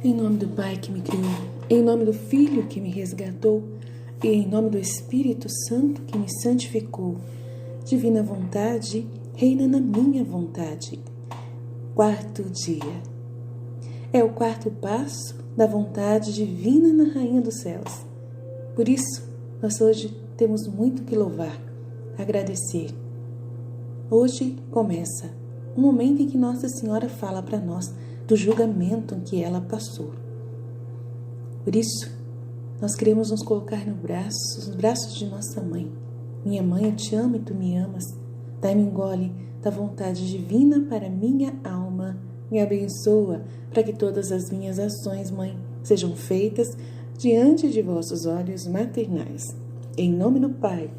Em nome do Pai que me criou, em nome do Filho que me resgatou, e em nome do Espírito Santo que me santificou. Divina vontade, reina na minha vontade. Quarto dia. É o quarto passo da vontade divina na Rainha dos Céus. Por isso, nós hoje temos muito que louvar, agradecer. Hoje começa o momento em que Nossa Senhora fala para nós do julgamento que ela passou. Por isso, nós queremos nos colocar nos braços de nossa mãe. Minha mãe, eu te amo e tu me amas. Dai-me um gole da vontade divina para minha alma. Me abençoa para que todas as minhas ações, mãe, sejam feitas diante de vossos olhos maternais. Em nome do Pai,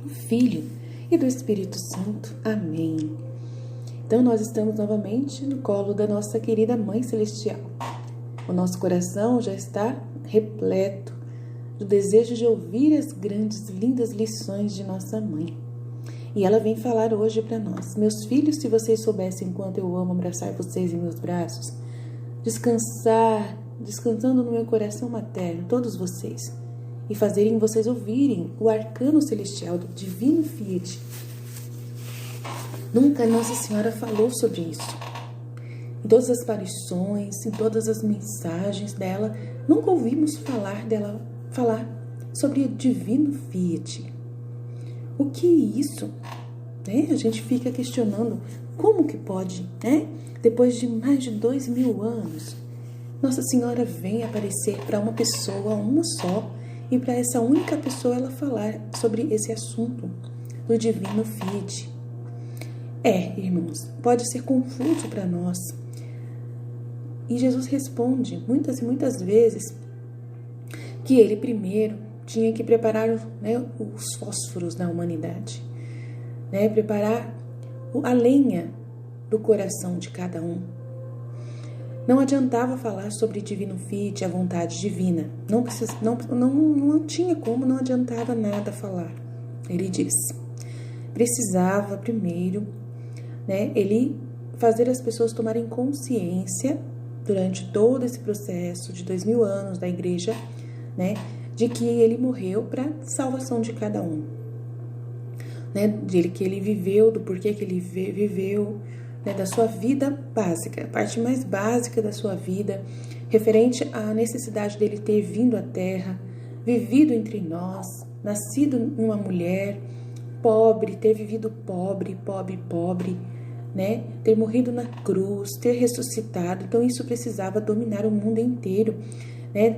do Filho e do Espírito Santo. Amém. Então, nós estamos novamente no colo da nossa querida Mãe Celestial. O nosso coração já está repleto do desejo de ouvir as grandes, lindas lições de nossa Mãe. E ela vem falar hoje para nós. Meus filhos, se vocês soubessem quanto eu amo abraçar vocês em meus braços, descansando no meu coração materno, todos vocês, e fazerem vocês ouvirem o arcano celestial do Divino Fiat. Nunca Nossa Senhora falou sobre isso. Em todas as aparições, em todas as mensagens dela, nunca ouvimos falar sobre o Divino Fiat. O que é isso? A gente fica questionando como que pode, depois de mais de 2000 anos, Nossa Senhora vem aparecer para uma pessoa, uma só, e para essa única pessoa ela falar sobre esse assunto do Divino Fiat. Irmãos, pode ser confuso para nós. E Jesus responde muitas e muitas vezes que ele primeiro tinha que preparar os fósforos da humanidade, preparar a lenha do coração de cada um. Não adiantava falar sobre Divino Fiat, a vontade divina. Não tinha como, não adiantava nada falar. Ele diz, precisava primeiro ele fazer as pessoas tomarem consciência durante todo esse processo de 2000 anos da igreja, de que ele morreu para salvação de cada um, de que ele viveu, do porquê que ele viveu, da sua vida básica, a parte mais básica da sua vida, referente à necessidade dele ter vindo à Terra, vivido entre nós, nascido numa mulher pobre, ter vivido pobre, ter morrido na cruz, ter ressuscitado. Então isso precisava dominar o mundo inteiro,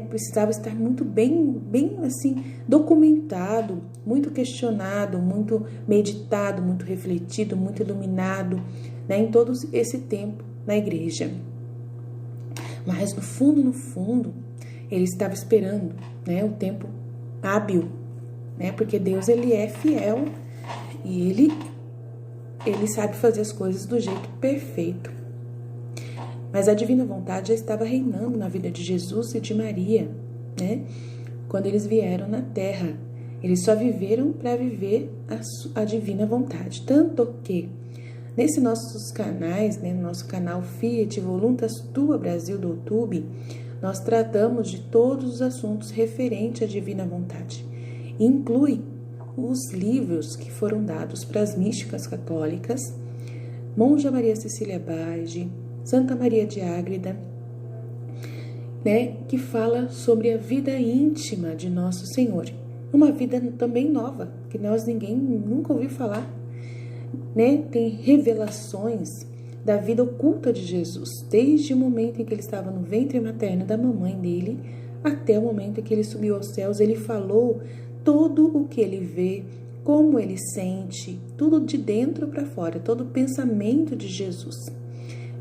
precisava estar muito bem assim documentado, muito questionado, muito meditado, muito refletido, muito iluminado, em todo esse tempo na igreja. Mas no fundo, ele estava esperando, o tempo hábil, porque Deus ele é fiel e ele sabe fazer as coisas do jeito perfeito. Mas a divina vontade já estava reinando na vida de Jesus e de Maria, quando eles vieram na Terra. Eles só viveram para viver a divina vontade. Tanto que, nesses nossos canais, no nosso canal Fiat Voluntas Tua Brasil do YouTube, nós tratamos de todos os assuntos referentes à divina vontade. Inclui os livros que foram dados para as místicas católicas, Monja Maria Cecília Bage, Santa Maria de Ágreda, que fala sobre a vida íntima de Nosso Senhor. Uma vida também nova, que ninguém nunca ouviu falar. Tem revelações da vida oculta de Jesus, desde o momento em que ele estava no ventre materno da mamãe dele, até o momento em que ele subiu aos céus. Ele falou tudo o que ele vê, como ele sente, tudo de dentro para fora, todo o pensamento de Jesus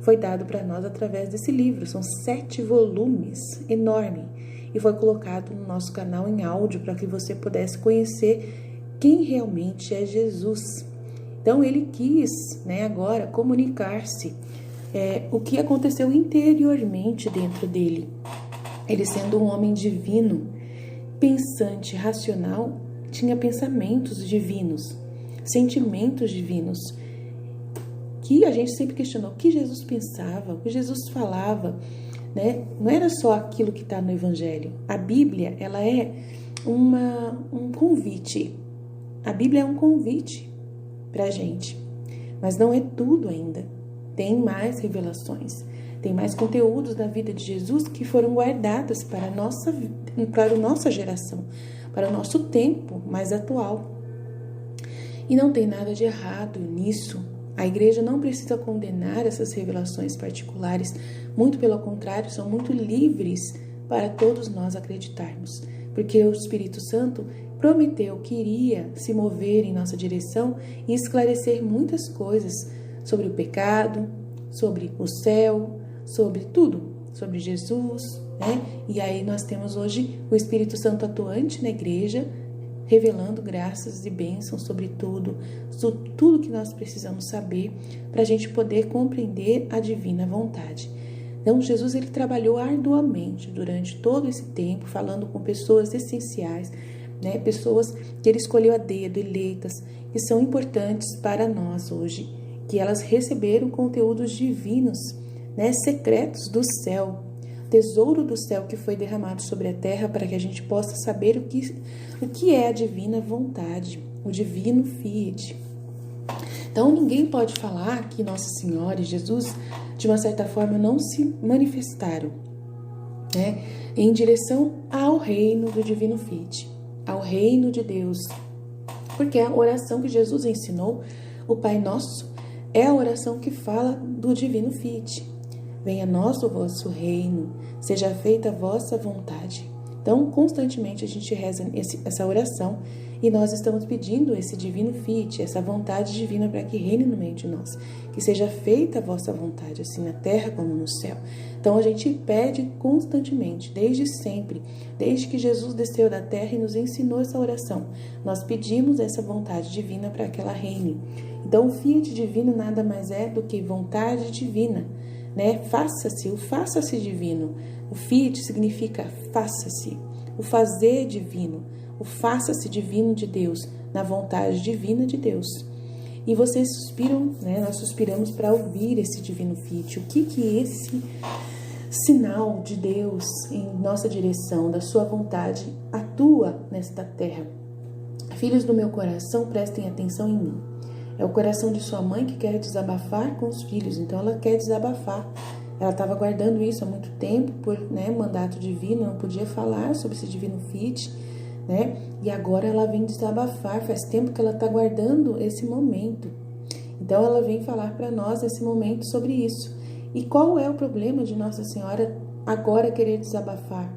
foi dado para nós através desse livro. São 7 volumes, enorme, e foi colocado no nosso canal em áudio para que você pudesse conhecer quem realmente é Jesus. Então ele quis, agora comunicar-se o que aconteceu interiormente dentro dele. Ele sendo um homem divino, pensante, racional, tinha pensamentos divinos, sentimentos divinos, que a gente sempre questionou o que Jesus pensava, o que Jesus falava, né? Não era só aquilo que está no Evangelho. A Bíblia, ela é um convite. A Bíblia é um convite para a gente, mas não é tudo ainda. Tem mais revelações, tem mais conteúdos da vida de Jesus que foram guardados para a nossa geração, para o nosso tempo mais atual. E não tem nada de errado nisso. A igreja não precisa condenar essas revelações particulares, muito pelo contrário, são muito livres para todos nós acreditarmos, porque o Espírito Santo prometeu que iria se mover em nossa direção e esclarecer muitas coisas sobre o pecado, sobre o céu, sobre tudo, sobre Jesus, né? E aí nós temos hoje o Espírito Santo atuante na igreja, revelando graças e bênçãos sobre tudo que nós precisamos saber para a gente poder compreender a divina vontade. Então, Jesus ele trabalhou arduamente durante todo esse tempo, falando com pessoas essenciais, né? Pessoas que ele escolheu a dedo, eleitas, que são importantes para nós hoje, que elas receberam conteúdos divinos, né? Secretos do céu, tesouro do céu que foi derramado sobre a terra para que a gente possa saber o que é a divina vontade, o divino fiat. Então, ninguém pode falar que Nossa Senhora e Jesus, de uma certa forma, não se manifestaram, né, em direção ao reino do divino fiat, ao reino de Deus. Porque a oração que Jesus ensinou, o Pai Nosso, é a oração que fala do divino fiat. Venha a nós o vosso reino, seja feita a vossa vontade. Então, constantemente a gente reza essa oração e nós estamos pedindo esse divino fiat, essa vontade divina para que reine no meio de nós. Que seja feita a vossa vontade, assim na terra como no céu. Então, a gente pede constantemente, desde sempre, desde que Jesus desceu da terra e nos ensinou essa oração. Nós pedimos essa vontade divina para que ela reine. Então, o fiat divino nada mais é do que vontade divina, né? Faça-se, o faça-se divino. O fiat significa faça-se, o fazer divino, o faça-se divino de Deus, na vontade divina de Deus. E vocês suspiram, né? Nós suspiramos para ouvir esse divino fiat. O que esse sinal de Deus em nossa direção, da sua vontade, atua nesta terra? Filhos do meu coração, prestem atenção em mim. É o coração de sua mãe que quer desabafar com os filhos, então ela quer desabafar. Ela estava guardando isso há muito tempo, por mandato divino, não podia falar sobre esse divino fiat, né? E agora ela vem desabafar, faz tempo que ela está guardando esse momento. Então ela vem falar para nós nesse momento sobre isso. E qual é o problema de Nossa Senhora agora querer desabafar?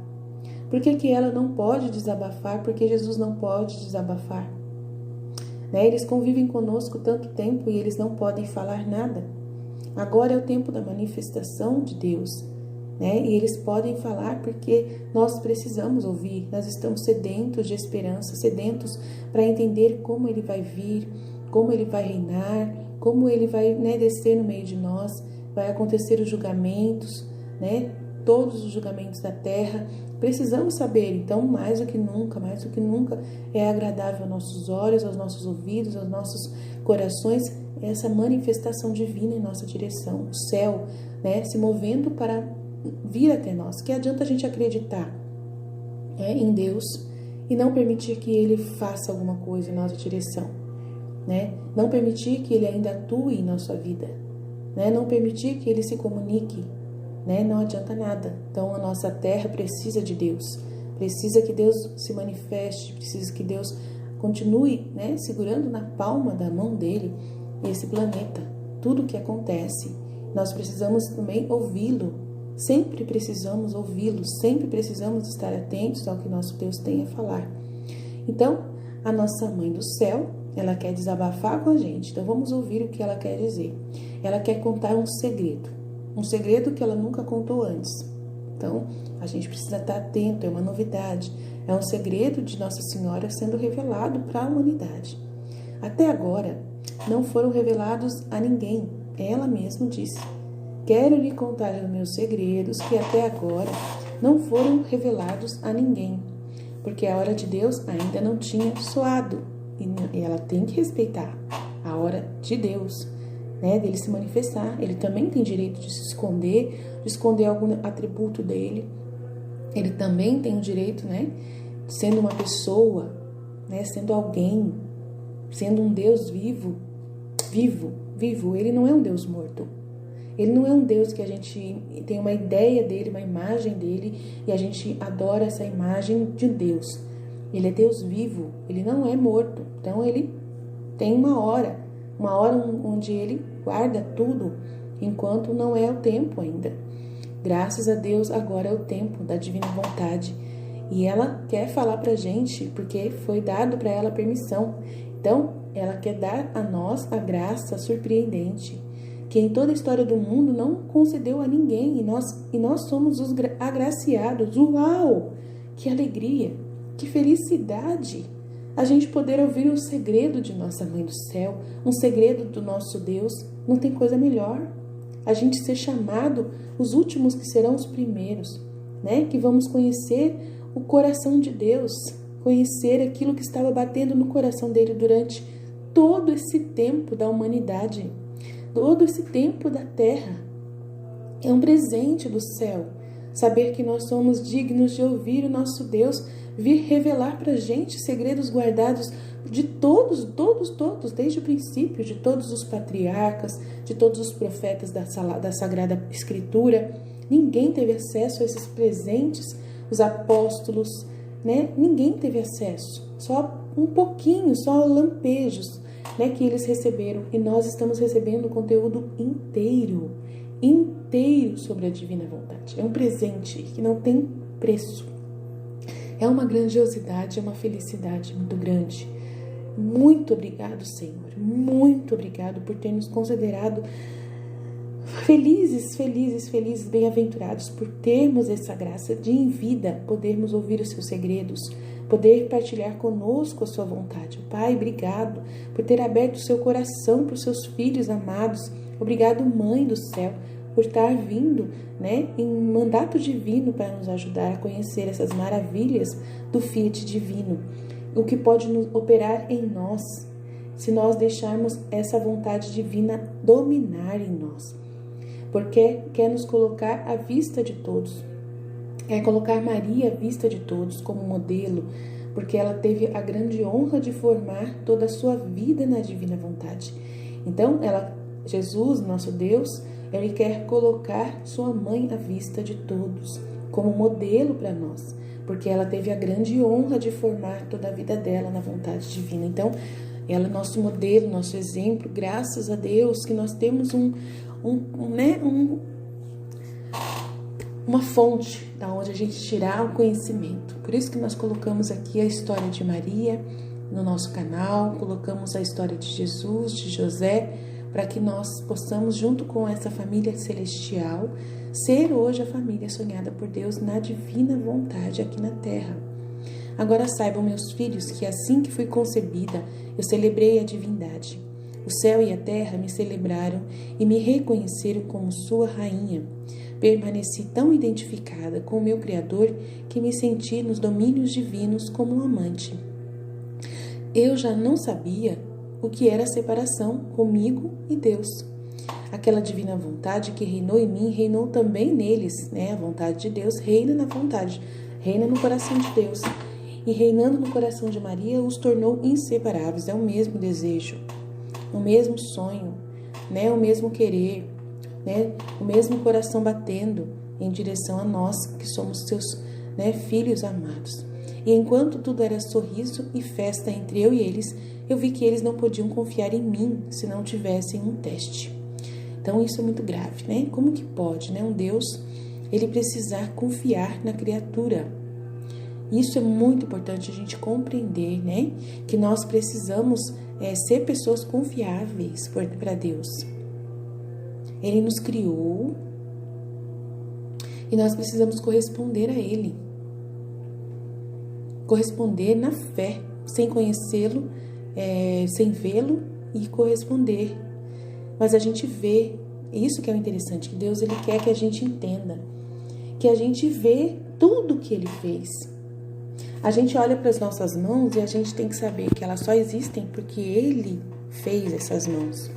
Por que ela não pode desabafar? Por que Jesus não pode desabafar? Né? Eles convivem conosco tanto tempo e eles não podem falar nada. Agora é o tempo da manifestação de Deus, né? E eles podem falar porque nós precisamos ouvir, nós estamos sedentos de esperança, sedentos para entender como Ele vai vir, como Ele vai reinar, como Ele vai, né, descer no meio de nós, vai acontecer os julgamentos, né? Todos os julgamentos da terra. Precisamos saber, então, mais do que nunca, é agradável aos nossos olhos, aos nossos ouvidos, aos nossos corações, essa manifestação divina em nossa direção, o céu, né, se movendo para vir até nós. Que adianta a gente acreditar, né, em Deus e não permitir que Ele faça alguma coisa em nossa direção, né? Não permitir que Ele ainda atue em nossa vida, né? Não permitir que Ele se comunique, né? Não adianta nada. Então a nossa terra precisa de Deus, precisa que Deus se manifeste, precisa que Deus continue, né, segurando na palma da mão dele esse planeta, tudo o que acontece. Nós precisamos também ouvi-lo, sempre precisamos ouvi-lo, sempre precisamos estar atentos ao que nosso Deus tem a falar. Então, a nossa Mãe do Céu, ela quer desabafar com a gente, então vamos ouvir o que ela quer dizer. Ela quer contar um segredo que ela nunca contou antes. Então, a gente precisa estar atento, é uma novidade, é um segredo de Nossa Senhora sendo revelado para a humanidade. Até agora, não foram revelados a ninguém. Ela mesma disse: quero lhe contar os meus segredos que até agora não foram revelados a ninguém, porque a hora de Deus ainda não tinha soado, e ela tem que respeitar a hora de Deus. né, dele se manifestar. Ele também tem direito de se esconder, de esconder algum atributo dele. Ele também tem o direito, né, sendo uma pessoa, né, sendo alguém, sendo um Deus vivo. Ele não é um Deus morto. Ele não é um Deus que a gente tem uma ideia dele, uma imagem dele, e a gente adora essa imagem de Deus. Ele é Deus vivo, ele não é morto. Então ele tem uma hora onde ele guarda tudo, enquanto não é o tempo ainda. Graças a Deus, agora é o tempo da divina vontade. E ela quer falar pra gente, porque foi dado para ela permissão. Então, ela quer dar a nós a graça surpreendente, que em toda a história do mundo não concedeu a ninguém, e nós somos os agraciados. Uau! Que alegria, que felicidade! A gente poder ouvir o segredo de nossa Mãe do Céu, um segredo do nosso Deus. Não tem coisa melhor. A gente ser chamado os últimos que serão os primeiros, né? Que vamos conhecer o coração de Deus, conhecer aquilo que estava batendo no coração dele durante todo esse tempo da humanidade, todo esse tempo da terra. É um presente do céu saber que nós somos dignos de ouvir o nosso Deus vir revelar para a gente segredos guardados de todos, desde o princípio, de todos os patriarcas, de todos os profetas da Sagrada Escritura. Ninguém teve acesso a esses presentes, os apóstolos, né? Ninguém teve acesso, só um pouquinho, só lampejos, né, que eles receberam, e nós estamos recebendo o conteúdo inteiro sobre a divina vontade. É um presente que não tem preço. É uma grandiosidade, é uma felicidade muito grande. Muito obrigado, Senhor. Muito obrigado por ter nos considerado felizes, bem-aventurados, por termos essa graça de em vida podermos ouvir os seus segredos, poder partilhar conosco a sua vontade. Pai, obrigado por ter aberto o seu coração para os seus filhos amados. Obrigado, Mãe do Céu, por estar vindo, né, em mandato divino para nos ajudar a conhecer essas maravilhas do Fiat divino, o que pode nos operar em nós, se nós deixarmos essa vontade divina dominar em nós. Porque quer nos colocar à vista de todos, quer colocar Maria à vista de todos como modelo, porque ela teve a grande honra de formar toda a sua vida na divina vontade. Então, Jesus, nosso Deus, ele quer colocar sua mãe à vista de todos, como modelo para nós, porque ela teve a grande honra de formar toda a vida dela na vontade divina. Então, ela é nosso modelo, nosso exemplo. Graças a Deus que nós temos uma fonte da onde a gente tirar o conhecimento. Por isso que nós colocamos aqui a história de Maria no nosso canal, colocamos a história de Jesus, de José, para que nós possamos, junto com essa família celestial, ser hoje a família sonhada por Deus na divina vontade aqui na terra. Agora saibam, meus filhos, que assim que fui concebida, eu celebrei a divindade. O céu e a terra me celebraram e me reconheceram como sua rainha. Permaneci tão identificada com o meu Criador que me senti nos domínios divinos como um amante. Eu já não sabia o que era a separação comigo e Deus. Aquela divina vontade que reinou em mim, reinou também neles, né? A vontade de Deus reina na vontade, reina no coração de Deus. E reinando no coração de Maria, os tornou inseparáveis. É o mesmo desejo, o mesmo sonho, né? O mesmo querer, né? O mesmo coração batendo em direção a nós, que somos seus, né, filhos amados. E enquanto tudo era sorriso e festa entre eu e eles, eu vi que eles não podiam confiar em mim se não tivessem um teste. Então isso é muito grave, né? Como que pode, né, um Deus, ele precisar confiar na criatura? Isso é muito importante a gente compreender, né? Que nós precisamos ser pessoas confiáveis para Deus. Ele nos criou e nós precisamos corresponder a Ele. Corresponder na fé, sem conhecê-lo, sem vê-lo e corresponder. Mas a gente vê, isso que é o interessante, que Deus ele quer que a gente entenda, que a gente vê tudo que Ele fez. A gente olha para as nossas mãos e a gente tem que saber que elas só existem porque Ele fez essas mãos.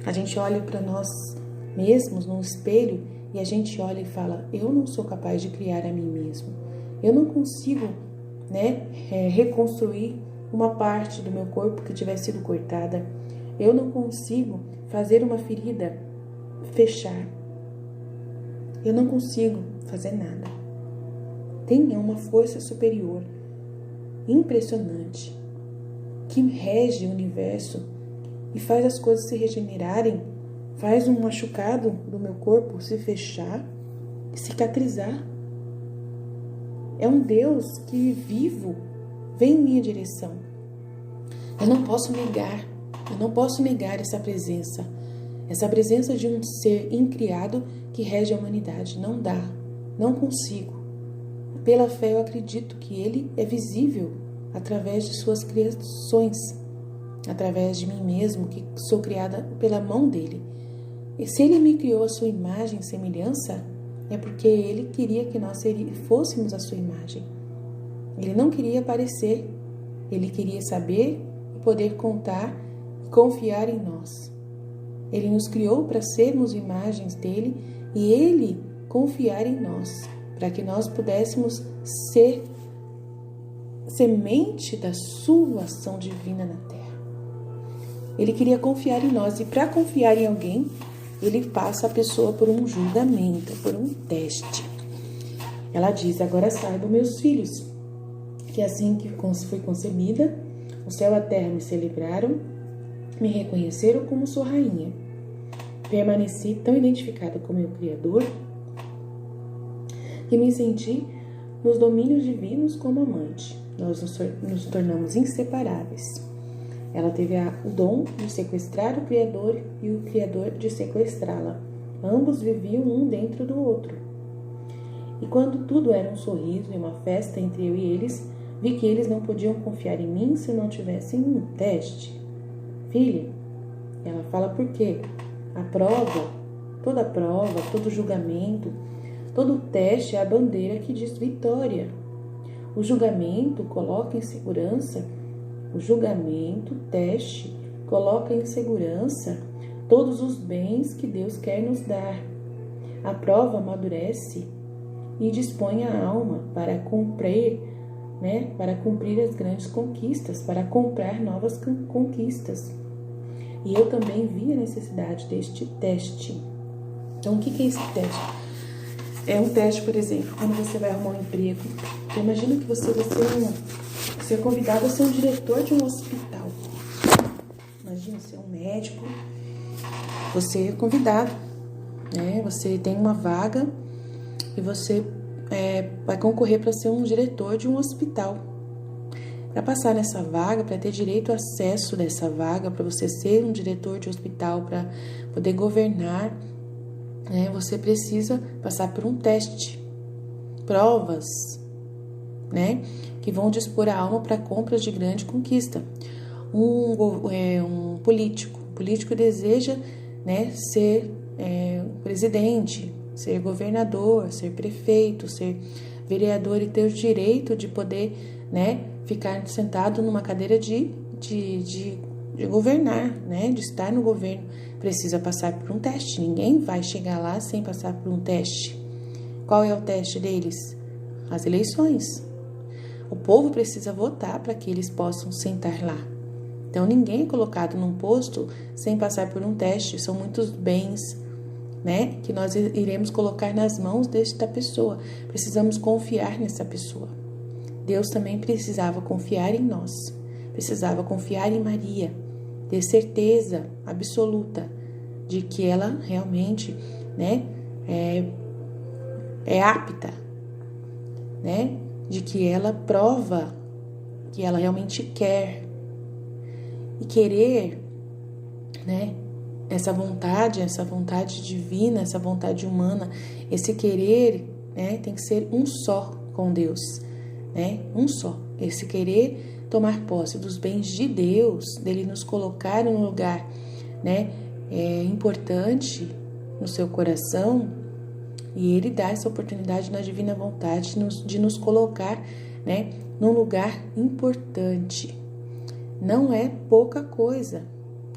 A gente olha para nós mesmos no espelho e a gente olha e fala: eu não sou capaz de criar a mim mesmo. Eu não consigo, reconstruir uma parte do meu corpo que tiver sido cortada. Eu não consigo fazer uma ferida fechar. Eu não consigo fazer nada. Tem uma força superior, impressionante, que rege o universo e faz as coisas se regenerarem, faz um machucado do meu corpo se fechar e cicatrizar. É um Deus que vivo vem em minha direção. Eu não posso negar essa presença de um ser incriado que rege a humanidade. Não dá, não consigo. Pela fé eu acredito que Ele é visível através de suas criações, através de mim mesmo, que sou criada pela mão dEle. E se Ele me criou a sua imagem e semelhança, é porque Ele queria que nós fôssemos a sua imagem. Ele não queria aparecer, Ele queria saber e poder contar e confiar em nós. Ele nos criou para sermos imagens dEle e Ele confiar em nós, para que nós pudéssemos ser semente da sua ação divina na terra. Ele queria confiar em nós e para confiar em alguém, Ele passa a pessoa por um julgamento, por um teste. Ela diz: agora saibam, meus filhos, que assim que fui concebida, o céu e a terra me celebraram, me reconheceram como sua rainha. Permaneci tão identificada com meu Criador que me senti nos domínios divinos como amante. Nós nos tornamos inseparáveis. Ela teve o dom de sequestrar o Criador e o Criador de sequestrá-la. Ambos viviam um dentro do outro. E quando tudo era um sorriso e uma festa entre eu e eles, vi que eles não podiam confiar em mim se não tivessem um teste. Filha, ela fala por quê? Toda prova, todo julgamento, todo teste é a bandeira que diz vitória. O julgamento coloca em segurança, o teste, coloca em segurança todos os bens que Deus quer nos dar. A prova amadurece e dispõe a alma para cumprir as grandes conquistas, para comprar novas conquistas. E eu também vi a necessidade deste teste. Então, o que é esse teste? É um teste, por exemplo, quando você vai arrumar um emprego. Então, imagina que você é convidado a ser um diretor de um hospital. Imagina ser um médico. Você é convidado, Você tem uma vaga e você vai concorrer para ser um diretor de um hospital. Para passar nessa vaga, para ter direito ao acesso dessa vaga, para você ser um diretor de hospital, para poder governar, você precisa passar por um teste, provas, que vão dispor a alma para compras de grande conquista. Um político deseja, ser presidente, ser governador, ser prefeito, ser vereador e ter o direito de poder, ficar sentado numa cadeira de governar, de estar no governo. Precisa passar por um teste. Ninguém vai chegar lá sem passar por um teste. Qual é o teste deles? As eleições. O povo precisa votar para que eles possam sentar lá. Então, ninguém é colocado num posto sem passar por um teste. São muitos bens, que nós iremos colocar nas mãos desta pessoa. Precisamos confiar nessa pessoa. Deus também precisava confiar em nós, precisava confiar em Maria, ter certeza absoluta de que ela realmente, é apta, de que ela prova que ela realmente quer. E querer, essa vontade divina, essa vontade humana, esse querer, tem que ser um só com Deus. Um só, esse querer tomar posse dos bens de Deus, dele nos colocar num lugar, importante no seu coração, e ele dá essa oportunidade na divina vontade de nos colocar, num lugar importante. Não é pouca coisa,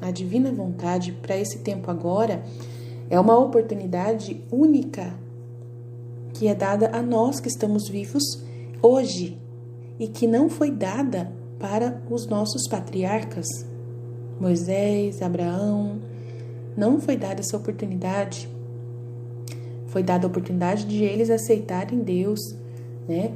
a divina vontade para esse tempo agora é uma oportunidade única que é dada a nós que estamos vivos hoje e que não foi dada para os nossos patriarcas, Moisés, Abraão. Não foi dada essa oportunidade. Foi dada a oportunidade de eles aceitarem Deus, né?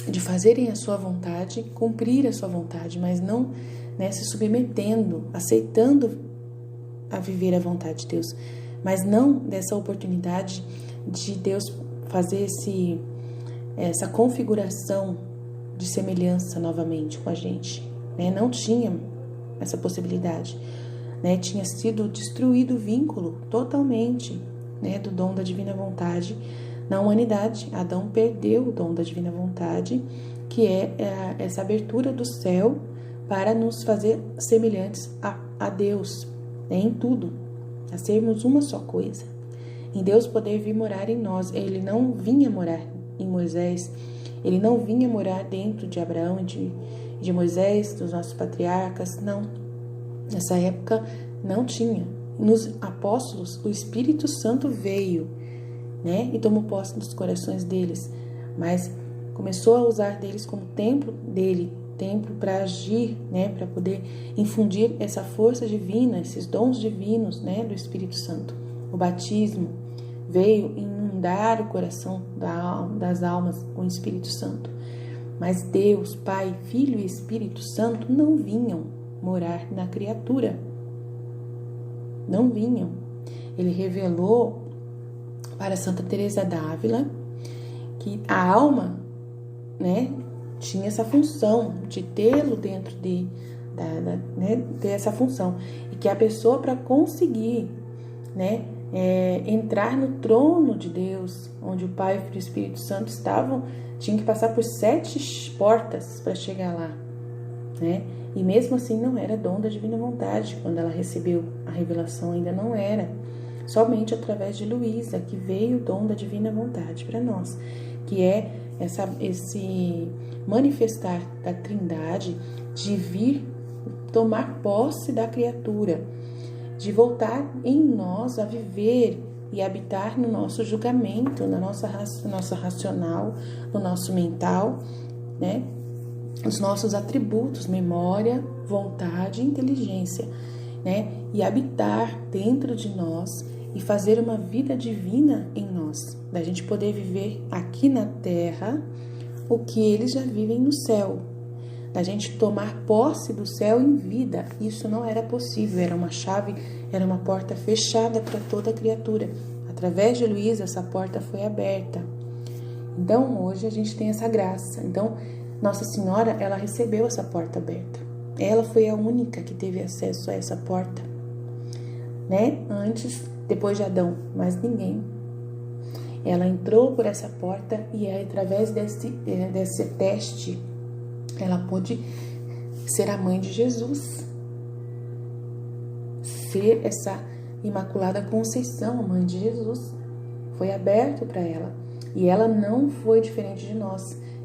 De fazerem a sua vontade, cumprir a sua vontade, mas não, né, se submetendo, aceitando a viver a vontade de Deus. Mas não dessa oportunidade de Deus fazer essa configuração de semelhança novamente com a gente, né? Não tinha essa possibilidade, né? Tinha sido destruído o vínculo totalmente, né, do dom da divina vontade na humanidade. Adão perdeu o dom da divina vontade, que é essa abertura do céu para nos fazer semelhantes a Deus, né, em tudo, a sermos uma só coisa, em Deus poder vir morar em nós. Ele não vinha morar em Moisés, ele não vinha morar dentro de Abraão, de Moisés, dos nossos patriarcas, não. Nessa época não tinha. Nos apóstolos, o Espírito Santo veio, né, e tomou posse dos corações deles, mas começou a usar deles como templo dele, templo para agir, né, para poder infundir essa força divina, esses dons divinos, né, do Espírito Santo. O batismo veio inundar o coração das almas com o Espírito Santo. Mas Deus, Pai, Filho e Espírito Santo não vinham morar na criatura. Não vinham. Ele revelou para Santa Teresa d'Ávila que a alma, né, tinha essa função de tê-lo dentro né, ter essa função, e que a pessoa, para conseguir, né, entrar no trono de Deus, onde o Pai e o Espírito Santo estavam, tinha que passar por 7 portas para chegar lá, né? E mesmo assim não era dom da divina vontade. Quando ela recebeu a revelação, ainda não era. Somente através de Luísa que veio o dom da divina vontade para nós, que é esse manifestar da Trindade, de vir tomar posse da criatura, de voltar em nós a viver e habitar no nosso julgamento, na nossa racional, no nosso mental, né? Os nossos atributos, memória, vontade e inteligência, né? E habitar dentro de nós e fazer uma vida divina em nós, da gente poder viver aqui na terra o que eles já vivem no céu, da gente tomar posse do céu em vida. Isso não era possível, era uma chave, era uma porta fechada para toda criatura. Através de Luísa, essa porta foi aberta. Então, hoje a gente tem essa graça. Então, Nossa Senhora, ela recebeu essa porta aberta. Ela foi a única que teve acesso a essa porta, né? Antes, depois de Adão, mas ninguém. Ela entrou por essa porta e através desse teste, ela pôde ser a mãe de Jesus, ser essa Imaculada Conceição, a mãe de Jesus. Foi aberto para ela. E ela não foi diferente de nós.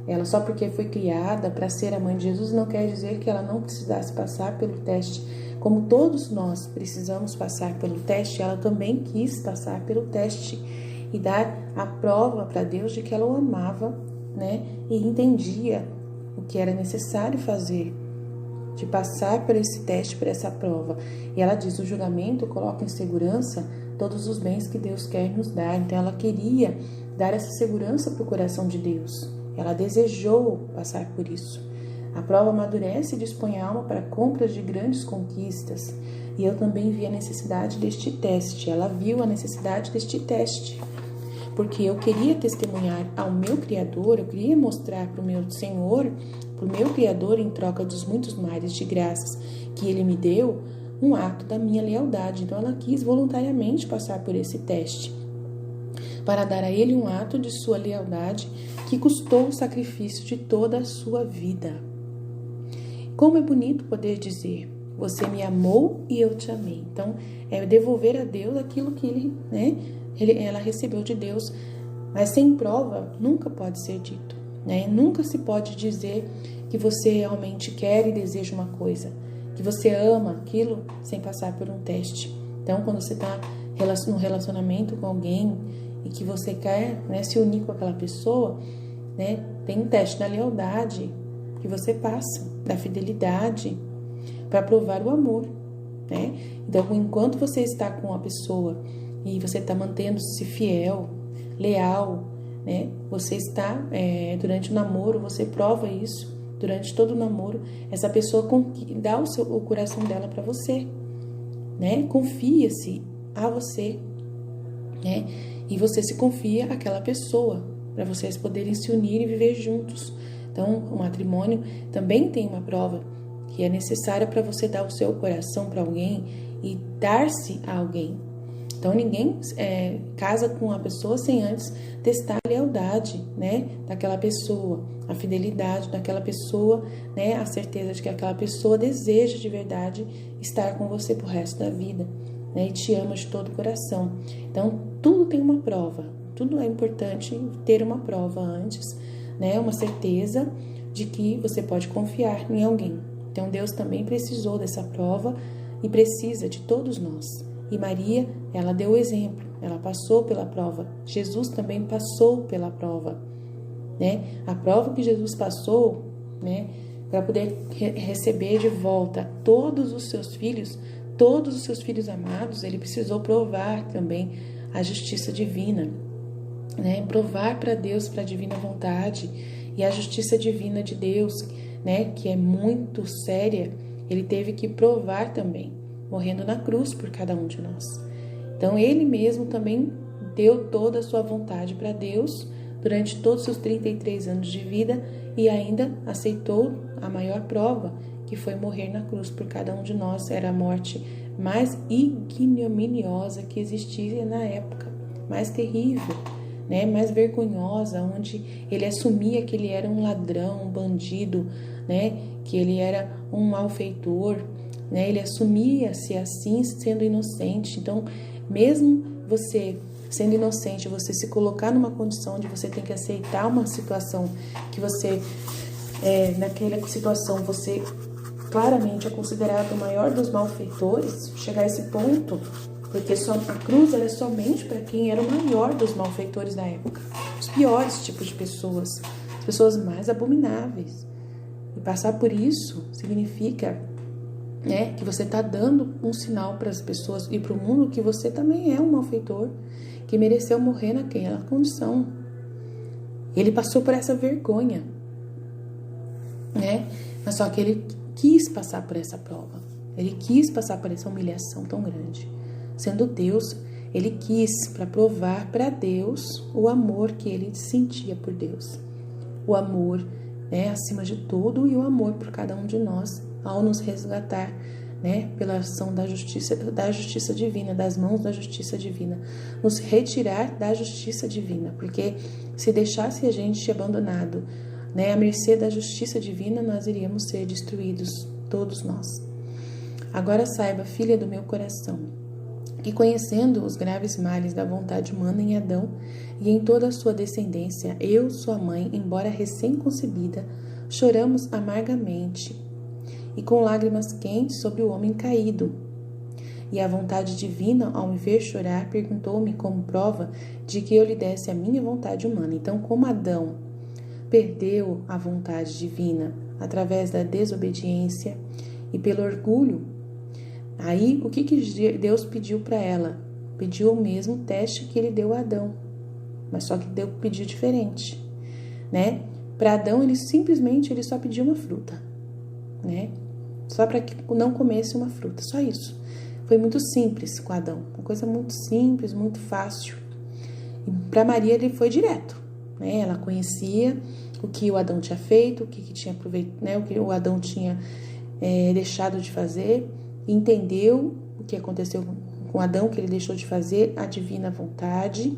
Ela, só porque foi criada para ser a mãe de Jesus, não quer dizer que ela não precisasse passar pelo teste. Como todos nós precisamos passar pelo teste, ela também quis passar pelo teste e dar a prova para Deus de que ela o amava, né? E entendia o que era necessário fazer, de passar por esse teste, por essa prova. E ela diz: o julgamento coloca em segurança todos os bens que Deus quer nos dar. Então ela queria dar essa segurança para o coração de Deus. Ela desejou passar por isso. A prova amadurece e dispõe a alma para compras de grandes conquistas. E eu também vi a necessidade deste teste. Ela viu a necessidade deste teste. Porque eu queria testemunhar ao meu Criador, eu queria mostrar para o meu Senhor, para o meu Criador, em troca dos muitos mares de graças que Ele me deu, um ato da minha lealdade. Então ela quis voluntariamente passar por esse teste, para dar a Ele um ato de sua lealdade que custou o sacrifício de toda a sua vida. Como é bonito poder dizer: você me amou e eu te amei. Então, é devolver a Deus aquilo que Ele, né, ela recebeu de Deus. Mas sem prova, nunca pode ser dito, né? Nunca se pode dizer que você realmente quer e deseja uma coisa, que que você ama aquilo sem passar por um teste. Então, quando você está num relacionamento com alguém e que você quer, né, se unir com aquela pessoa, né, tem um teste da lealdade que você passa, da fidelidade, para provar o amor, né? Então, enquanto você está com a pessoa e você está mantendo-se fiel, leal, né? Você está, durante o namoro, você prova isso, durante todo o namoro, essa pessoa dá o coração dela para você, né? Confia-se a você, né? E você se confia àquela pessoa, para vocês poderem se unir e viver juntos. Então, o matrimônio também tem uma prova que é necessária para você dar o seu coração para alguém e dar-se a alguém. Então, ninguém casa com uma pessoa sem antes testar a lealdade, né, daquela pessoa, a fidelidade daquela pessoa, né, a certeza de que aquela pessoa deseja de verdade estar com você pro resto da vida, né, e te ama de todo o coração. Então, tudo tem uma prova, tudo é importante ter uma prova antes, né, uma certeza de que você pode confiar em alguém. Então, Deus também precisou dessa prova e precisa de todos nós. E Maria, ela deu o exemplo, ela passou pela prova. Jesus também passou pela prova, né? A prova que Jesus passou, né, para poder receber de volta todos os seus filhos amados, ele precisou provar também a justiça divina, né? Provar para Deus, para a divina vontade e a justiça divina de Deus, né, que é muito séria, ele teve que provar também, morrendo na cruz por cada um de nós. Então, ele mesmo também deu toda a sua vontade para Deus durante todos os seus 33 anos de vida e ainda aceitou a maior prova, que foi morrer na cruz por cada um de nós. Era a morte mais ignominiosa que existia na época, mais terrível, né, mais vergonhosa, onde ele assumia que ele era um ladrão, um bandido, né, que ele era um malfeitor, né, ele assumia-se assim, sendo inocente. Então, mesmo você sendo inocente, você se colocar numa condição onde você tem que aceitar uma situação que você, naquela situação, você claramente é considerado o maior dos malfeitores, chegar a esse ponto, porque a cruz era somente para quem era o maior dos malfeitores da época, os piores tipos de pessoas, as pessoas mais abomináveis. E passar por isso significa, né, que você está dando um sinal para as pessoas e para o mundo que você também é um malfeitor, que mereceu morrer naquela condição. Ele passou por essa vergonha, né? Mas só que ele quis passar por essa prova. Ele quis passar por essa humilhação tão grande. Sendo Deus, ele quis para provar para Deus o amor que ele sentia por Deus. O amor, né, acima de tudo, e o amor por cada um de nós ao nos resgatar, né, pela ação da justiça divina, das mãos da justiça divina, nos retirar da justiça divina, porque se deixasse a gente abandonado, né, à mercê da justiça divina, nós iríamos ser destruídos, todos nós. Agora saiba, filha do meu coração, que conhecendo os graves males da vontade humana em Adão e em toda a sua descendência, eu, sua mãe, embora recém-concebida, choramos amargamente e com lágrimas quentes sobre o homem caído. E a vontade divina, ao me ver chorar, perguntou-me como prova de que eu lhe desse a minha vontade humana. Então, como Adão perdeu a vontade divina através da desobediência e pelo orgulho, aí o que Deus pediu para ela? Pediu o mesmo teste que ele deu a Adão, mas só que Deus pediu diferente, né? Para Adão, ele só pediu uma fruta, né? Só para que não comesse uma fruta, só isso. Foi muito simples com Adão, uma coisa muito simples, muito fácil. E para Maria ele foi direto, né? Ela conhecia o que o Adão tinha feito, o que tinha aproveitado, né? O que o Adão tinha deixado de fazer, entendeu o que aconteceu com Adão, que ele deixou de fazer, a divina vontade,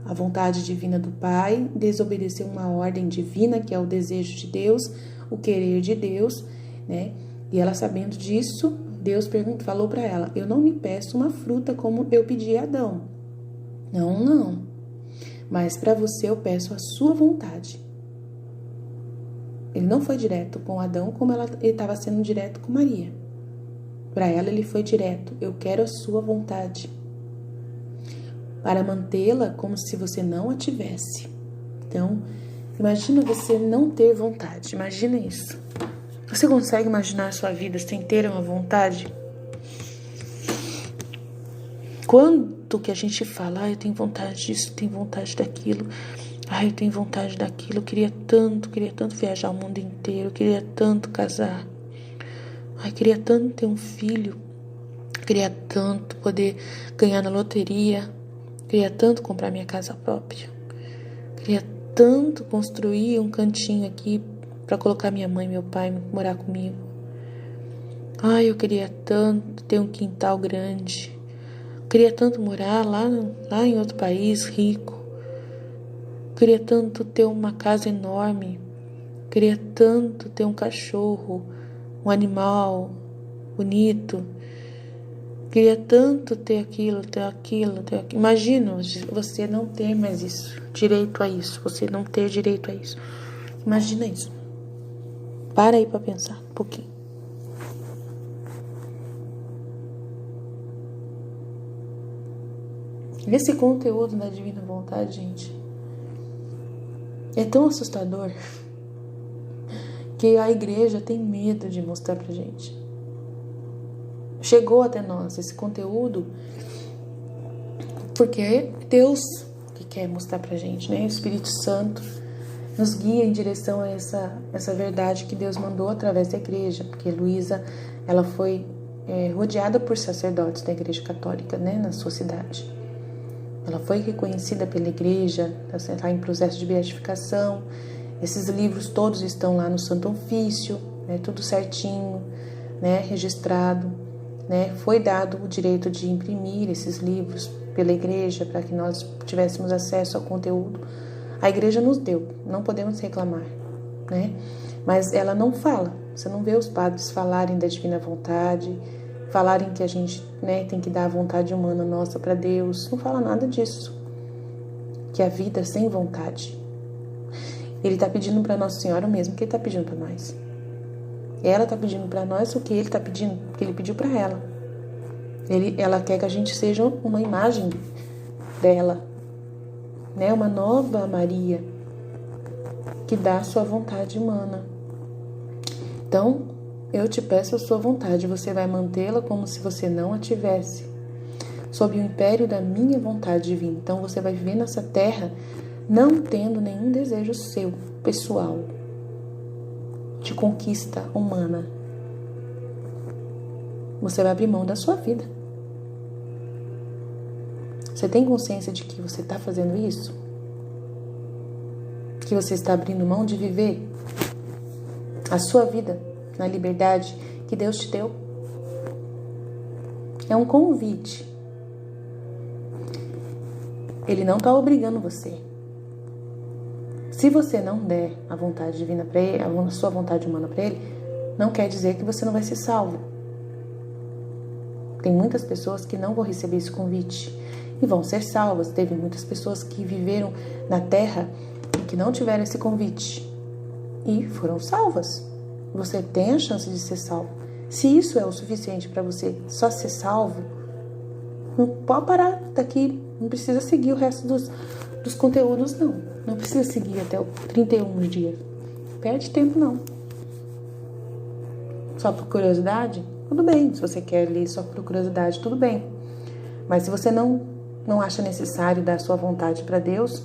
a vontade divina do Pai, desobedeceu uma ordem divina, que é o desejo de Deus, o querer de Deus, né? E ela, sabendo disso, Deus falou para ela: eu não me peço uma fruta como eu pedi a Adão. Não. Mas para você eu peço a sua vontade. Ele não foi direto com Adão como ele estava sendo direto com Maria. Para ela ele foi direto: eu quero a sua vontade. Para mantê-la como se você não a tivesse. Então, imagina você não ter vontade. Imagina isso. Você consegue imaginar a sua vida sem ter uma vontade? Quanto que a gente fala: eu tenho vontade disso, tenho vontade daquilo. Eu tenho vontade daquilo. Eu queria tanto viajar o mundo inteiro. Eu queria tanto casar. Queria tanto ter um filho. Queria tanto poder ganhar na loteria. Queria tanto comprar minha casa própria. Queria tanto construir um cantinho aqui para colocar minha mãe e meu pai morar comigo. Eu queria tanto ter um quintal grande. Queria tanto morar lá em outro país rico. Queria tanto ter uma casa enorme. Queria tanto ter um cachorro, um animal bonito. Queria tanto ter aquilo, ter aquilo. Imagina você não ter mais isso, direito a isso. Você não ter direito a isso. Imagina isso. Para aí para pensar um pouquinho. Esse conteúdo da Divina Vontade, gente, é tão assustador que a igreja tem medo de mostrar pra gente. Chegou até nós esse conteúdo porque é Deus que quer mostrar pra gente, né? O Espírito Santo nos guia em direção a essa verdade que Deus mandou através da igreja, porque Luísa, ela foi rodeada por sacerdotes da igreja católica, né, na sua cidade. Ela foi reconhecida pela igreja, está em processo de beatificação. Esses livros todos estão lá no Santo Ofício, né, tudo certinho, né, registrado, né. Foi dado o direito de imprimir esses livros pela igreja para que nós tivéssemos acesso ao conteúdo. A igreja nos deu, não podemos reclamar, né? Mas ela não fala. Você não vê os padres falarem da divina vontade, falarem que a gente, né, tem que dar a vontade humana nossa para Deus. Não fala nada disso. Que a vida é sem vontade. Ele está pedindo para Nossa Senhora o mesmo que ele está pedindo para nós. Ela está pedindo para nós o que ele está pedindo, o que ele pediu para ela. Ela quer que a gente seja uma imagem dela, né? Uma nova Maria que dá a sua vontade humana. Então, eu te peço a sua vontade, você vai mantê-la como se você não a tivesse, sob o império da minha vontade divina. Então, você vai viver nessa terra não tendo nenhum desejo seu, pessoal, de conquista humana. Você vai abrir mão da sua vida. Você tem consciência de que você está fazendo isso? Que você está abrindo mão de viver a sua vida na liberdade que Deus te deu? É um convite. Ele não está obrigando você. Se você não der a vontade divina para ele, a sua vontade humana para ele, não quer dizer que você não vai ser salvo. Tem muitas pessoas que não vão receber esse convite e vão ser salvas. Teve muitas pessoas que viveram na terra e que não tiveram esse convite e foram salvas. Você tem a chance de ser salvo. Se isso é o suficiente para você só ser salvo, não pode parar daqui. Não precisa seguir o resto dos conteúdos, não. Não precisa seguir até o 31 dias. Perde tempo, não. Só por curiosidade? Tudo bem. Se você quer ler só por curiosidade, tudo bem. Mas se você não acha necessário dar a sua vontade para Deus,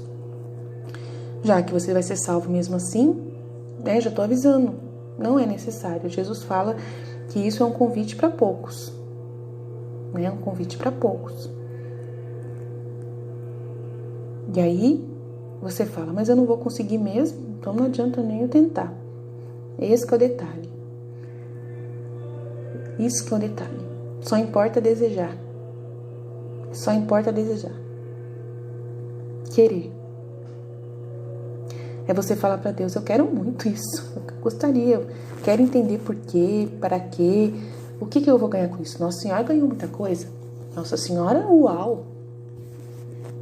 já que você vai ser salvo mesmo assim, né, já estou avisando, não é necessário. Jesus fala que isso é um convite para poucos. É um convite para poucos. E aí, você fala, mas eu não vou conseguir mesmo, então não adianta nem eu tentar. Esse que é o detalhe. Isso que é o detalhe. Só importa desejar. Só importa desejar. Querer. É você falar para Deus, eu quero muito isso. Eu gostaria, eu quero entender por quê, para quê. O que eu vou ganhar com isso? Nossa Senhora ganhou muita coisa. Nossa Senhora, uau!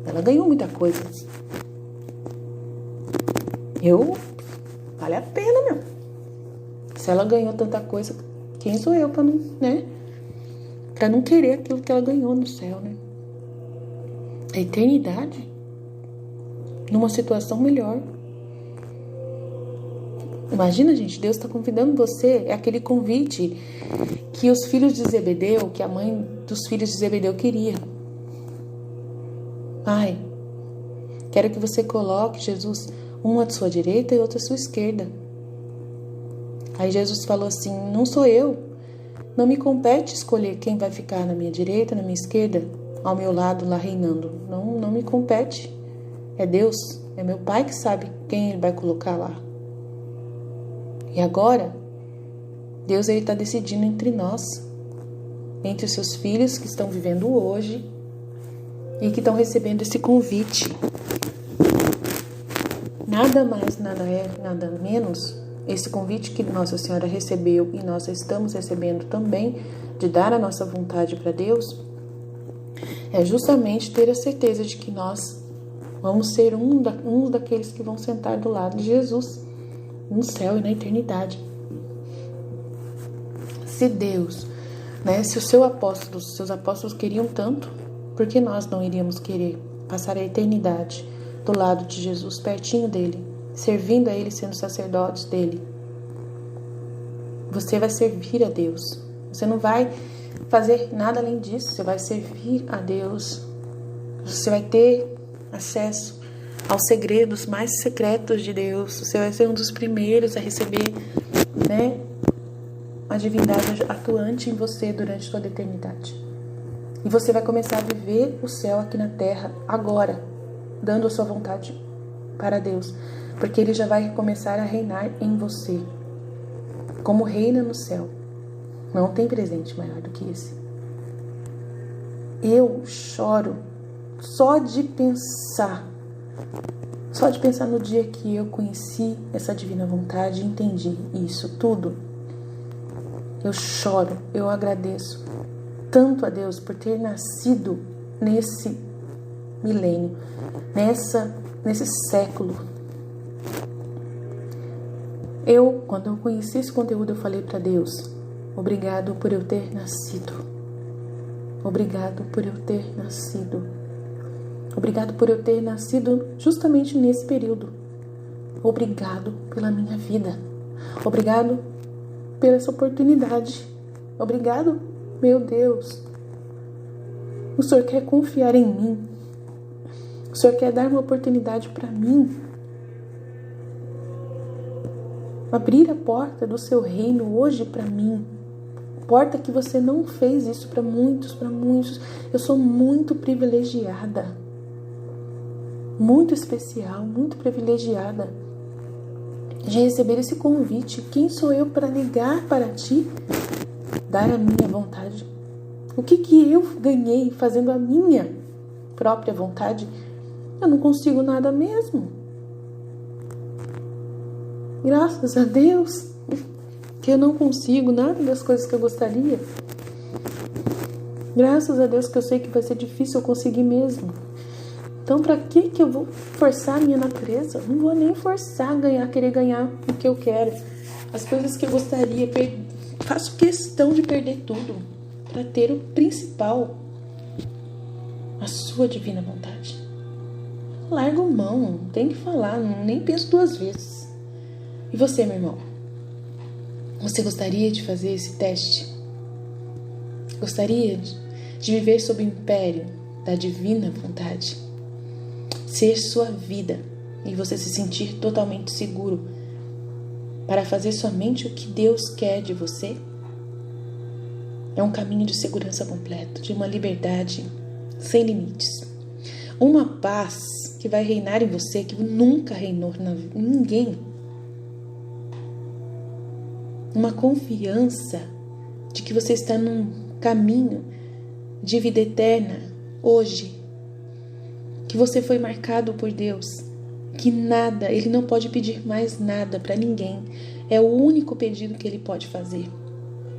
Ela ganhou muita coisa. Vale a pena, meu. Se ela ganhou tanta coisa, quem sou eu para não, né? para não querer aquilo que ela ganhou no céu, né? A eternidade numa situação melhor. Imagina, gente, Deus está convidando você, é aquele convite que os filhos de Zebedeu, que a mãe dos filhos de Zebedeu queria. Pai, quero que você coloque, Jesus, uma à sua direita e outra à sua esquerda. Aí Jesus falou assim, não sou eu, não me compete escolher quem vai ficar na minha direita, na minha esquerda, ao meu lado lá reinando. Não me compete. É Deus, é meu Pai que sabe quem Ele vai colocar lá. E agora, Deus está decidindo entre nós, entre os seus filhos que estão vivendo hoje e que estão recebendo esse convite. Nada mais, nada menos, esse convite que Nossa Senhora recebeu e nós estamos recebendo também, de dar a nossa vontade para Deus, é justamente ter a certeza de que nós vamos ser um daqueles que vão sentar do lado de Jesus, no céu e na eternidade. Se Deus, se os seus apóstolos queriam tanto, por que nós não iríamos querer passar a eternidade do lado de Jesus, pertinho dele, servindo a ele, sendo sacerdotes dele? Você vai servir a Deus. Você não vai fazer nada além disso. Você vai servir a Deus. Você vai ter acesso aos segredos mais secretos de Deus. Você vai ser um dos primeiros a receber, a divindade atuante em você durante toda a eternidade. E você vai começar a viver o céu aqui na terra agora, dando a sua vontade para Deus, porque Ele já vai começar a reinar em você, como reina no céu. Não tem presente maior do que esse. Eu choro só de pensar no dia que eu conheci essa divina vontade e entendi isso tudo. Eu choro, eu agradeço tanto a Deus por ter nascido nesse milênio, nesse século. Quando eu conheci esse conteúdo, eu falei para Deus, obrigado por eu ter nascido. Obrigado por eu ter nascido. Obrigado por eu ter nascido justamente nesse período. Obrigado pela minha vida. Obrigado pela essa oportunidade. Obrigado, meu Deus. O Senhor quer confiar em mim. O Senhor quer dar uma oportunidade para mim. Abrir a porta do seu reino hoje para mim. Porta que você não fez isso para muitos. Eu sou muito privilegiada. Muito especial, muito privilegiada de receber esse convite. Quem sou eu para negar para ti dar a minha vontade? O que eu ganhei fazendo a minha própria vontade? Eu não consigo nada mesmo. Graças a Deus que eu não consigo nada das coisas que eu gostaria. Graças a Deus que eu sei que vai ser difícil eu conseguir mesmo. Então, para que eu vou forçar a minha natureza? Não vou nem forçar querer ganhar o que eu quero. As coisas que eu gostaria, faço questão de perder tudo para ter o principal, a sua divina vontade. Largo mão, não tem que falar, nem penso duas vezes. E você, meu irmão? Você gostaria de fazer esse teste? Gostaria de viver sob o império da divina vontade? Ser sua vida e você se sentir totalmente seguro para fazer somente o que Deus quer de você? É um caminho de segurança completo, de uma liberdade sem limites. Uma paz que vai reinar em você, que nunca reinou em ninguém. Uma confiança de que você está num caminho de vida eterna hoje. Que você foi marcado por Deus. Que nada, Ele não pode pedir mais nada para ninguém. É o único pedido que Ele pode fazer.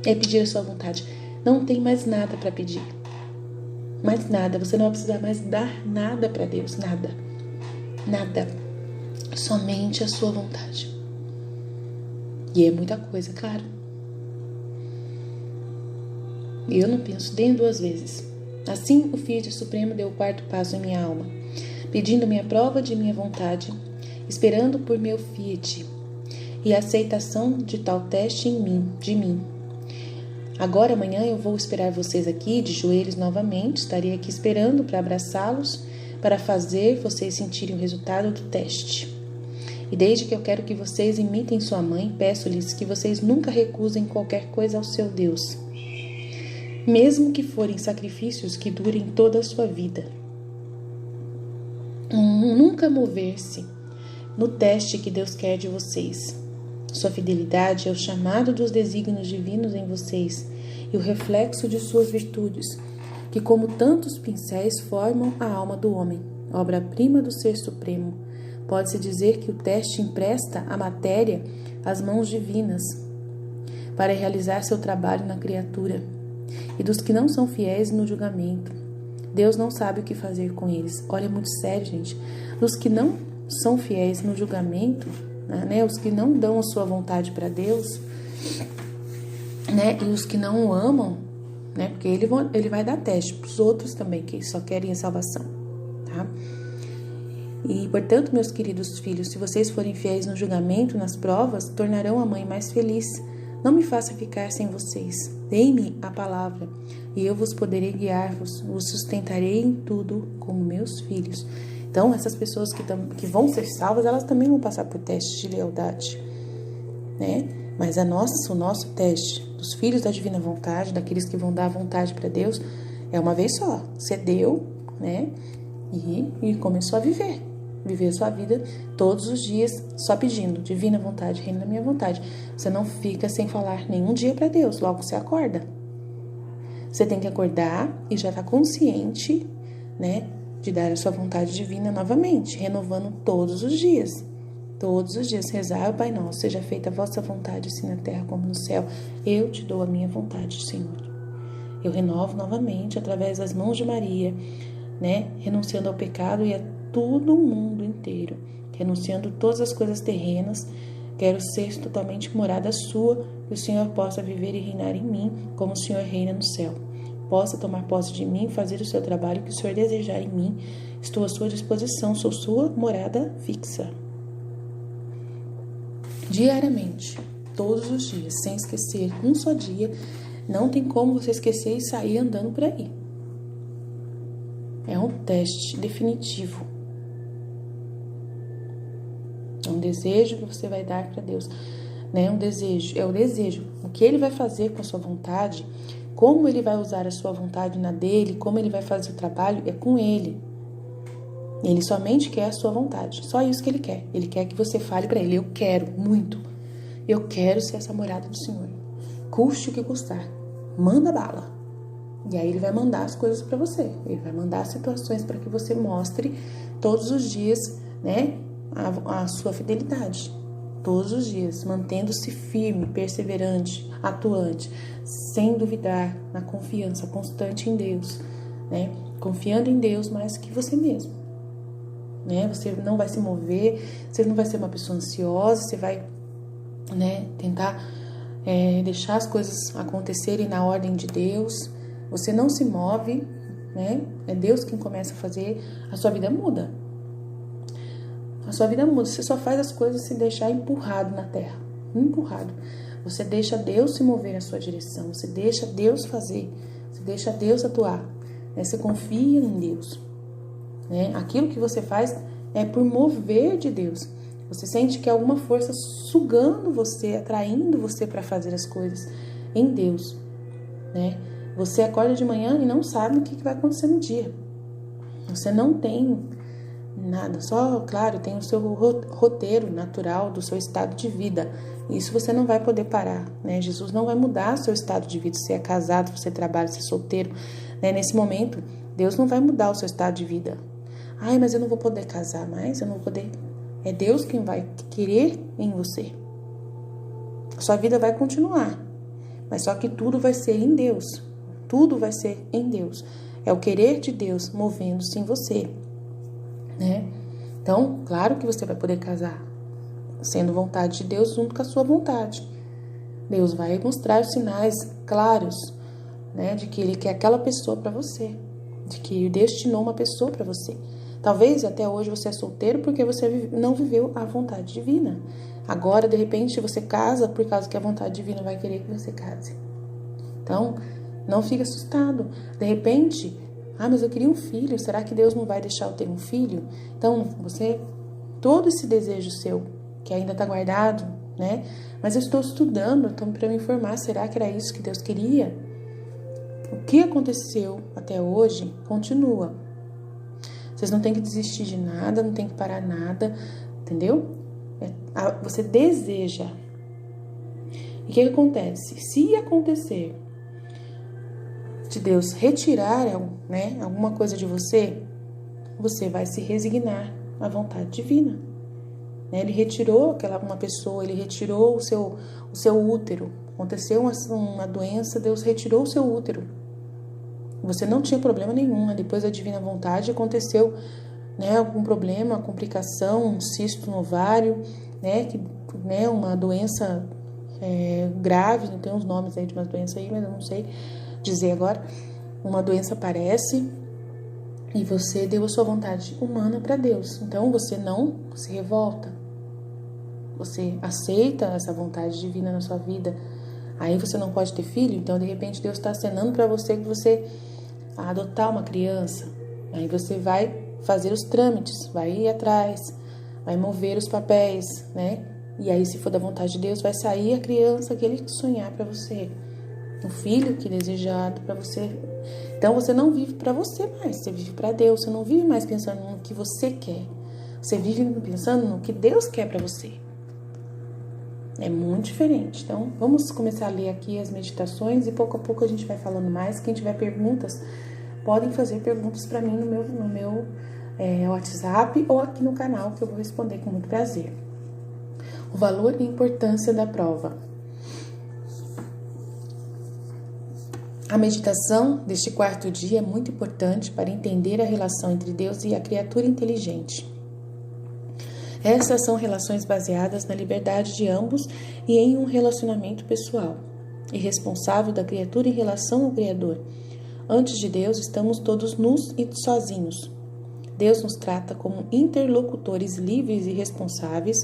É pedir a sua vontade. Não tem mais nada para pedir. Mais nada. Você não vai precisar mais dar nada para Deus. Nada. Nada. Somente a sua vontade. E é muita coisa, claro. E eu não penso nem duas vezes. Assim, o Fiat Supremo deu o quarto passo em minha alma, pedindo-me a prova de minha vontade, esperando por meu Fiat e a aceitação de tal teste de mim. Agora, amanhã, eu vou esperar vocês aqui, de joelhos novamente. Estarei aqui esperando para abraçá-los, para fazer vocês sentirem o resultado do teste. E desde que eu quero que vocês imitem sua mãe, peço-lhes que vocês nunca recusem qualquer coisa ao seu Deus, mesmo que forem sacrifícios que durem toda a sua vida. Nunca mover-se no teste que Deus quer de vocês. Sua fidelidade é o chamado dos desígnios divinos em vocês e o reflexo de suas virtudes, que como tantos pincéis formam a alma do homem, obra-prima do Ser Supremo. Pode-se dizer que o teste empresta a matéria às mãos divinas para realizar seu trabalho na criatura. E dos que não são fiéis no julgamento, Deus não sabe o que fazer com eles. Olha, é muito sério, gente. Dos que não são fiéis no julgamento, né, os que não dão a sua vontade para Deus, né, e os que não o amam, né, porque ele vai dar teste para os outros também, que só querem a salvação, tá? E, portanto, meus queridos filhos, se vocês forem fiéis no julgamento, nas provas, tornarão a mãe mais feliz. Não me faça ficar sem vocês. Dê-me a palavra, e eu vos poderei guiar-vos, vos sustentarei em tudo como meus filhos. Então, essas pessoas que vão ser salvas, elas também vão passar por testes de lealdade, né? Mas o nosso teste dos filhos da divina vontade, daqueles que vão dar a vontade para Deus, é uma vez só. Você deu, né? E começou a viver a sua vida todos os dias, só pedindo, divina vontade, reino da minha vontade. Você não fica sem falar nenhum dia para Deus, logo você acorda. Você tem que acordar e já estar consciente, né, de dar a sua vontade divina novamente, renovando todos os dias. Todos os dias, rezar, Pai Nosso, seja feita a vossa vontade, assim na terra como no céu. Eu te dou a minha vontade, Senhor. Eu renovo novamente, através das mãos de Maria, né, renunciando ao pecado e a todo o mundo inteiro, renunciando todas as coisas terrenas. Quero ser totalmente morada sua, que o Senhor possa viver e reinar em mim, como o Senhor reina no céu. Possa tomar posse de mim, fazer o seu trabalho que o Senhor desejar em mim. Estou à sua disposição, sou sua morada fixa. Diariamente, todos os dias, sem esquecer um só dia. Não tem como você esquecer e sair andando por aí. É um teste definitivo. É um desejo que você vai dar para Deus, né? Um desejo, é o desejo. O que Ele vai fazer com a sua vontade, como Ele vai usar a sua vontade na dele, como Ele vai fazer o trabalho, é com Ele. Ele somente quer a sua vontade, só isso que Ele quer. Ele quer que você fale para Ele, eu quero muito, eu quero ser essa morada do Senhor, custe o que custar, manda bala. E aí Ele vai mandar as coisas para você, Ele vai mandar as situações para que você mostre todos os dias, né, a sua fidelidade, todos os dias, mantendo-se firme, perseverante, atuante, sem duvidar, na confiança constante em Deus, né? Confiando em Deus mais que você mesmo, né? Você não vai se mover, você não vai ser uma pessoa ansiosa, você vai, né, tentar deixar as coisas acontecerem na ordem de Deus. Você não se move, né? É Deus quem começa a fazer, a sua vida muda. A sua vida muda, você só faz as coisas se deixar empurrado na terra, empurrado. Você deixa Deus se mover na sua direção, você deixa Deus fazer, você deixa Deus atuar, né? Você confia em Deus, né? Aquilo que você faz é por mover de Deus. Você sente que há alguma força sugando você, atraindo você para fazer as coisas em Deus, né? Você acorda de manhã e não sabe o que vai acontecer no dia. Você não tem nada, só, claro, tem o seu roteiro natural do seu estado de vida. Isso você não vai poder parar, né? Jesus não vai mudar o seu estado de vida, se é casado, se você trabalha, se é solteiro, né? Nesse momento, Deus não vai mudar o seu estado de vida. Ai, mas eu não vou poder casar mais, eu não vou poder. É Deus quem vai querer em você. A sua vida vai continuar, mas só que tudo vai ser em Deus. Tudo vai ser em Deus. É o querer de Deus movendo-se em você, né? Então, claro que você vai poder casar, sendo vontade de Deus junto com a sua vontade. Deus vai mostrar os sinais claros, né, de que Ele quer aquela pessoa para você, de que destinou uma pessoa para você. Talvez até hoje você é solteiro porque você não viveu a vontade divina. Agora, de repente, você casa por causa que a vontade divina vai querer que você case. Então, não fique assustado. De repente, mas eu queria um filho, será que Deus não vai deixar eu ter um filho? Então, todo esse desejo seu, que ainda está guardado, né? Mas eu estou estudando, então, para me informar, será que era isso que Deus queria? O que aconteceu até hoje, continua. Vocês não têm que desistir de nada, não tem que parar nada, entendeu? Você deseja. E o que acontece? Se acontecer de Deus retirar, né, alguma coisa de você, você vai se resignar à vontade divina. Né? Ele retirou uma pessoa, ele retirou o seu útero. Aconteceu uma doença, Deus retirou o seu útero. Você não tinha problema nenhum. Depois da divina vontade aconteceu, né, algum problema, uma complicação, um cisto no ovário, né, uma doença grave, tem uns nomes aí de umas doenças aí, mas eu não sei dizer agora. Uma doença aparece e você deu a sua vontade humana para Deus. Então você não se revolta. Você aceita essa vontade divina na sua vida. Aí você não pode ter filho, então de repente Deus está acenando para você que você adotar uma criança. Aí você vai fazer os trâmites, vai ir atrás, vai mover os papéis, né? E aí, se for da vontade de Deus, vai sair a criança que Ele sonhar para você, o filho que desejado para você. Então você não vive para você mais, você vive para Deus. Você não vive mais pensando no que você quer, você vive pensando no que Deus quer para você. É muito diferente. Então, vamos começar a ler aqui as meditações e pouco a pouco a gente vai falando mais. Quem tiver perguntas, podem fazer perguntas para mim no meu WhatsApp ou aqui no canal, que eu vou responder com muito prazer. O valor e a importância da prova. A meditação deste 4º dia é muito importante para entender a relação entre Deus e a criatura inteligente. Essas são relações baseadas na liberdade de ambos e em um relacionamento pessoal e responsável da criatura em relação ao Criador. Antes de Deus, estamos todos nus e sozinhos. Deus nos trata como interlocutores livres e responsáveis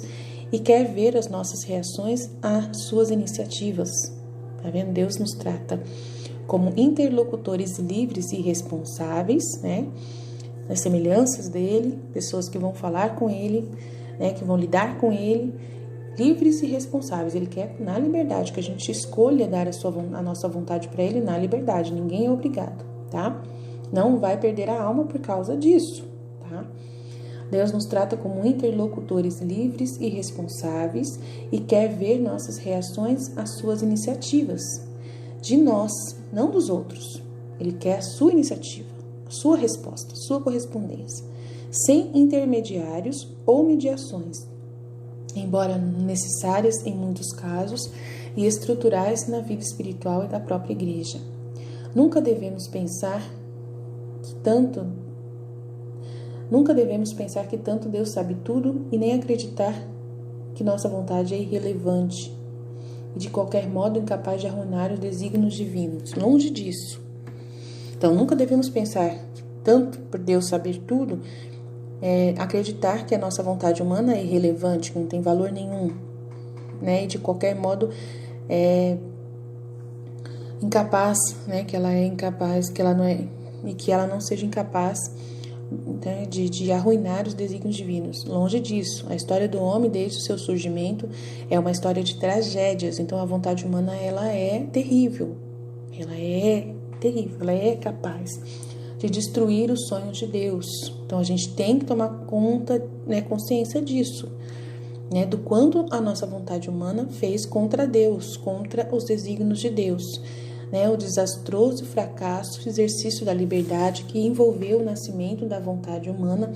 e quer ver as nossas reações às suas iniciativas. Tá vendo? Deus nos trata como interlocutores livres e responsáveis, né? As semelhanças dele, pessoas que vão falar com ele, né? Que vão lidar com ele, livres e responsáveis. Ele quer na liberdade, que a gente escolha dar a nossa vontade para ele na liberdade. Ninguém é obrigado, tá? Não vai perder a alma por causa disso, tá? Deus nos trata como interlocutores livres e responsáveis e quer ver nossas reações às suas iniciativas. De nós, não dos outros. Ele quer a sua iniciativa, a sua resposta, a sua correspondência, sem intermediários ou mediações, embora necessárias em muitos casos e estruturais na vida espiritual e da própria igreja. Nunca devemos pensar que tanto Deus sabe tudo e nem acreditar que nossa vontade é irrelevante e de qualquer modo incapaz de arruinar os desígnios divinos. Longe disso. Então, nunca devemos pensar que tanto por Deus saber tudo, acreditar que a nossa vontade humana é irrelevante, que não tem valor nenhum, né? E de qualquer modo incapaz, né? Que ela é incapaz, que ela não é, e que ela não seja incapaz, né, de arruinar os desígnios divinos. Longe disso. A história do homem desde o seu surgimento é uma história de tragédias. Então a vontade humana, ela é terrível. Ela é capaz de destruir os sonhos de Deus. Então a gente tem que tomar conta, né, consciência disso, né, do quanto a nossa vontade humana fez contra Deus, contra os desígnios de Deus. Né, o desastroso fracasso, o exercício da liberdade que envolveu o nascimento da vontade humana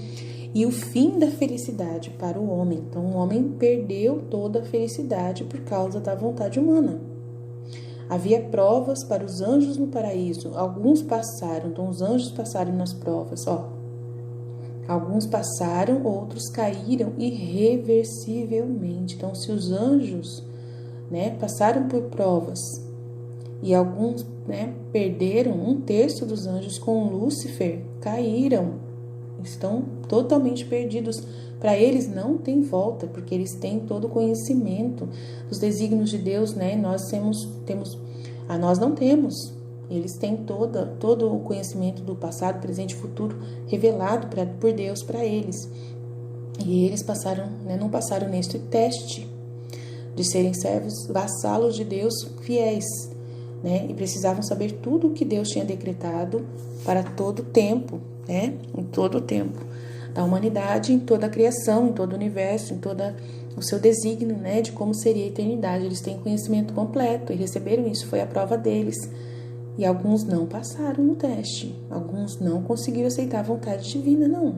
e o fim da felicidade para o homem. Então, o homem perdeu toda a felicidade por causa da vontade humana. Havia provas para os anjos no paraíso. Alguns passaram, então os anjos passaram nas provas. Alguns passaram, outros caíram irreversivelmente. Então, se os anjos, né, passaram por provas E alguns, né, perderam. 1/3 dos anjos com Lúcifer caíram. Estão totalmente perdidos. Para eles não tem volta, porque eles têm todo o conhecimento dos desígnios de Deus, né? Nós não temos. Eles têm todo o conhecimento do passado, presente e futuro revelado por Deus para eles. E eles passaram, né, não passaram neste teste de serem servos, vassalos de Deus fiéis, né? E precisavam saber tudo o que Deus tinha decretado para todo o tempo, né? Em todo o tempo da humanidade, em toda a criação, em todo o universo, em todo o seu desígnio, né? De como seria a eternidade. Eles têm conhecimento completo e receberam isso, foi a prova deles. E alguns não passaram no teste, alguns não conseguiram aceitar a vontade divina, não.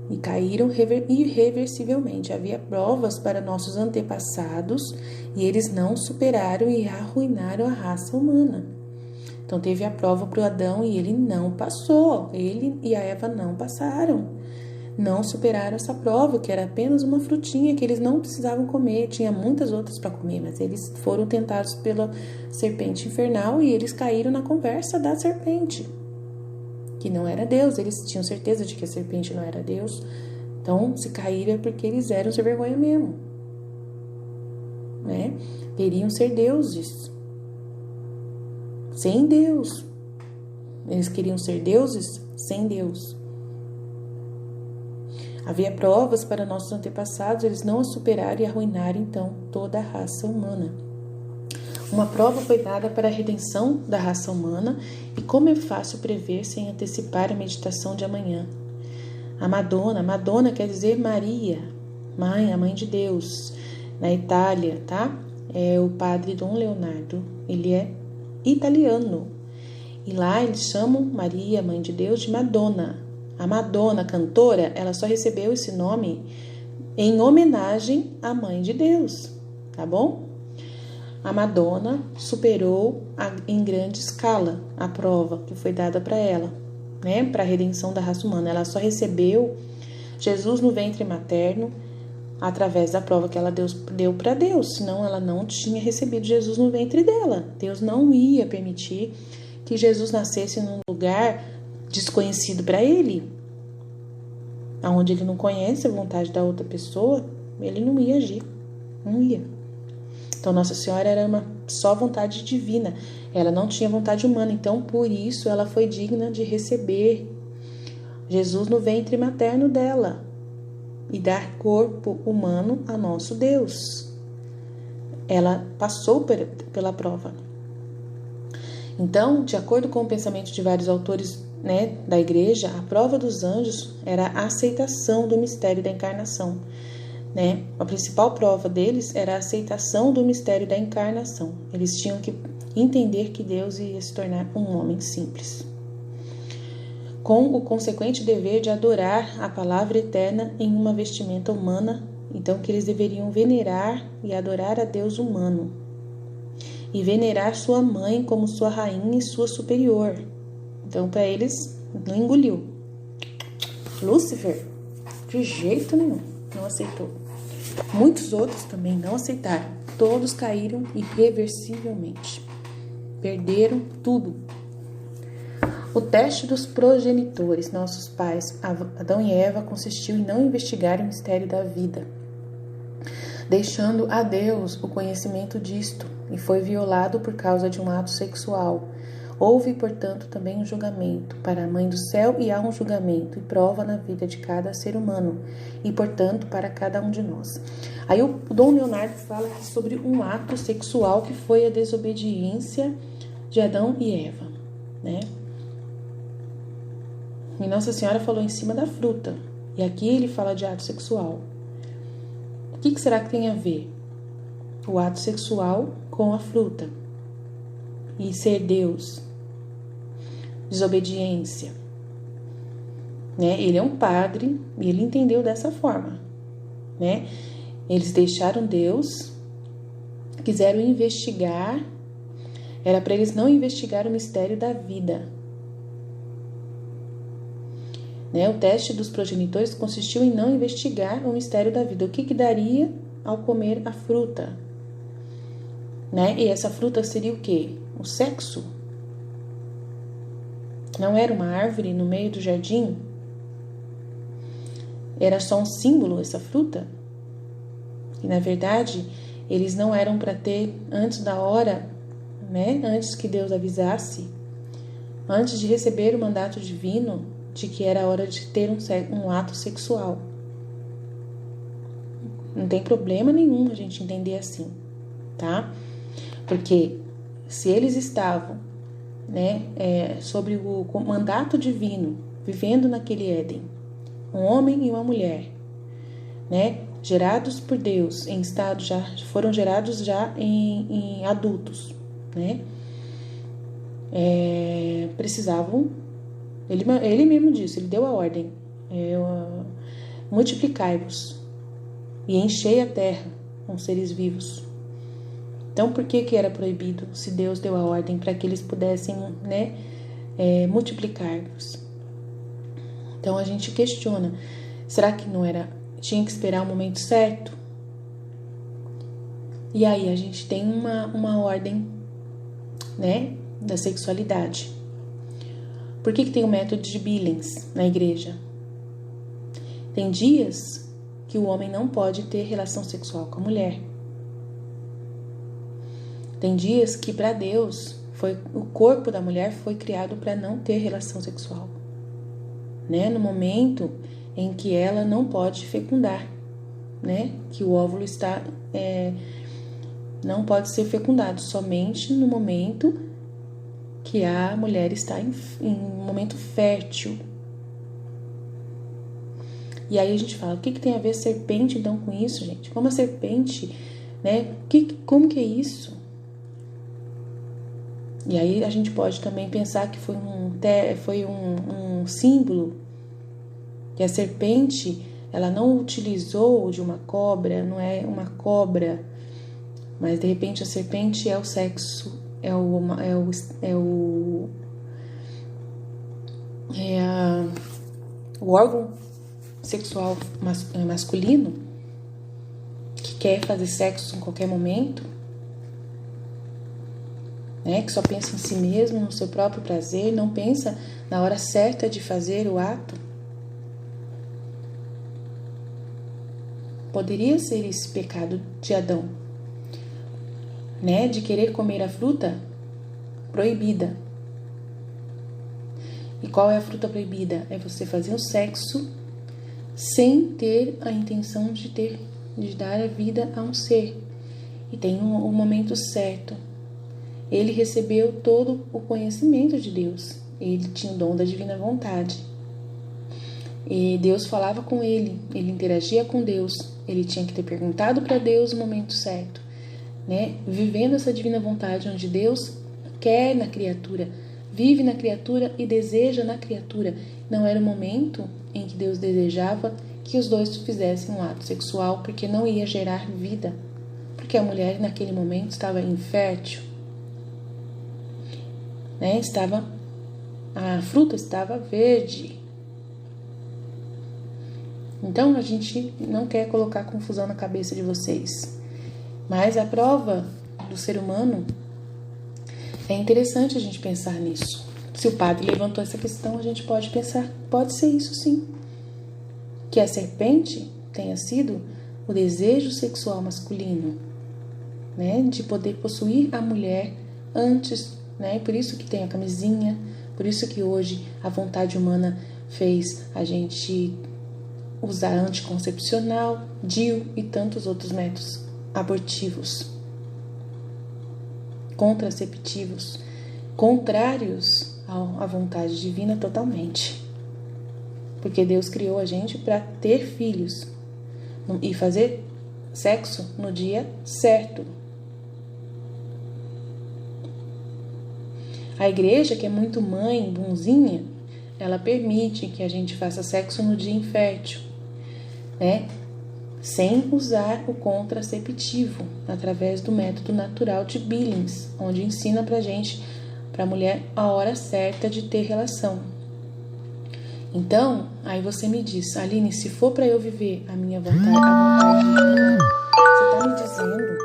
E caíram irreversivelmente. Havia provas para nossos antepassados e eles não superaram e arruinaram a raça humana. Então teve a prova para o Adão e ele não passou. Ele e a Eva não passaram. Não superaram essa prova, que era apenas uma frutinha que eles não precisavam comer. Tinha muitas outras para comer, mas eles foram tentados pela serpente infernal e eles caíram na conversa da serpente, que não era Deus. Eles tinham certeza de que a serpente não era Deus. Então, se caíram é porque eles eram sem vergonha mesmo, né? Queriam ser deuses sem Deus. Eles queriam ser deuses sem Deus. Havia provas para nossos antepassados, eles não a superaram e arruinaram, então, toda a raça humana. Uma prova foi dada para a redenção da raça humana, e como é fácil prever sem antecipar a meditação de amanhã. A Madonna quer dizer Maria, a mãe de Deus. Na Itália, tá? É o padre Dom Leonardo, ele é italiano. E lá eles chamam Maria, mãe de Deus, de Madonna. A Madonna, cantora, ela só recebeu esse nome em homenagem à mãe de Deus, tá bom? A Madonna superou em grande escala a prova que foi dada para ela, né? Para a redenção da raça humana. Ela só recebeu Jesus no ventre materno através da prova que ela deu para Deus, senão ela não tinha recebido Jesus no ventre dela. Deus não ia permitir que Jesus nascesse num lugar desconhecido para ele, aonde ele não conhece a vontade da outra pessoa. Ele não ia agir, não ia. Então Nossa Senhora era uma só vontade divina, ela não tinha vontade humana, então por isso ela foi digna de receber Jesus no ventre materno dela e dar corpo humano a nosso Deus. Ela passou pela prova. Então, de acordo com o pensamento de vários autores, né, da igreja, a prova dos anjos era a aceitação do mistério da encarnação, né? A principal prova deles era a aceitação do mistério da encarnação. Eles tinham que entender que Deus ia se tornar um homem simples, com o consequente dever de adorar a palavra eterna em uma vestimenta humana. Então, que eles deveriam venerar e adorar a Deus humano e venerar sua mãe como sua rainha e sua superior. Então, para eles, não engoliu. Lúcifer, de jeito nenhum, não aceitou. Muitos outros também não aceitaram. Todos caíram irreversivelmente. Perderam tudo. O teste dos progenitores, nossos pais, Adão e Eva, consistiu em não investigar o mistério da vida, deixando a Deus o conhecimento disto, e foi violado por causa de um ato sexual. Houve, portanto, também um julgamento para a Mãe do Céu, e há um julgamento e prova na vida de cada ser humano, e, portanto, para cada um de nós. Aí o Dom Leonardo fala aqui sobre um ato sexual que foi a desobediência de Adão e Eva, né? E Nossa Senhora falou em cima da fruta, e aqui ele fala de ato sexual. O que será que tem a ver o ato sexual com a fruta? E ser Deus? Desobediência, né? Ele é um padre e ele entendeu dessa forma, né? Eles deixaram Deus, quiseram investigar, era para eles não investigar o mistério da vida, né? O teste dos progenitores consistiu em não investigar o mistério da vida. O que daria ao comer a fruta? né? E essa fruta seria o quê? O sexo. Não era uma árvore no meio do jardim? Era só um símbolo essa fruta? E na verdade, eles não eram para ter antes da hora, né? Antes que Deus avisasse, antes de receber o mandato divino de que era hora de ter um ato sexual. Não tem problema nenhum a gente entender assim, tá? Porque se eles estavam, né, sobre o mandato divino, vivendo naquele Éden, um homem e uma mulher, né, gerados por Deus em estado foram gerados já em adultos, né, precisavam, ele mesmo disse, ele deu a ordem, multiplicai-vos e enchei a terra com seres vivos. Então, por que era proibido, se Deus deu a ordem para que eles pudessem, né, multiplicar-vos? Então, a gente questiona, será que não era, tinha que esperar o momento certo? E aí, a gente tem uma ordem, né, da sexualidade. Por que tem o método de Billings na igreja? Tem dias que o homem não pode ter relação sexual com a mulher. Tem dias que para Deus o corpo da mulher foi criado para não ter relação sexual, né? No momento em que ela não pode fecundar, né? Que o óvulo está não pode ser fecundado somente no momento que a mulher está em um momento fértil. E aí a gente fala, o que tem a ver serpente então com isso, gente? Como a serpente, né? Como que é isso? E aí a gente pode também pensar que foi um símbolo, que a serpente, ela não utilizou de uma cobra, não é uma cobra, mas de repente a serpente é o sexo, o órgão sexual masculino, que quer fazer sexo em qualquer momento, né, que só pensa em si mesmo, no seu próprio prazer, não pensa na hora certa de fazer o ato. Poderia ser esse pecado de Adão, né, de querer comer a fruta proibida. E qual é a fruta proibida? É você fazer o sexo sem ter a intenção de dar a vida a um ser. E tem um momento certo. Ele recebeu todo o conhecimento de Deus. Ele tinha o dom da divina vontade. E Deus falava com ele interagia com Deus. Ele tinha que ter perguntado para Deus o momento certo, né? Vivendo essa divina vontade onde Deus quer na criatura, vive na criatura e deseja na criatura. Não era o momento em que Deus desejava que os dois fizessem um ato sexual, porque não ia gerar vida, porque a mulher naquele momento estava infértil, né? A fruta estava verde. Então a gente não quer colocar confusão na cabeça de vocês, mas a prova do ser humano, é interessante a gente pensar nisso. Se o padre levantou essa questão, a gente pode pensar, pode ser isso sim, que a serpente tenha sido o desejo sexual masculino, né, de poder possuir a mulher antes, né, por isso que tem a camisinha, por isso que hoje a vontade humana fez a gente usar anticoncepcional, DIU e tantos outros métodos abortivos, contraceptivos, contrários à vontade divina totalmente. Porque Deus criou a gente para ter filhos e fazer sexo no dia certo. A igreja, que é muito mãe, bonzinha, ela permite que a gente faça sexo no dia infértil, né? Sem usar o contraceptivo, através do método natural de Billings, onde ensina pra gente, pra mulher, a hora certa de ter relação. Então, aí você me diz, Aline, se for para eu viver a minha vontade divina, você tá me dizendo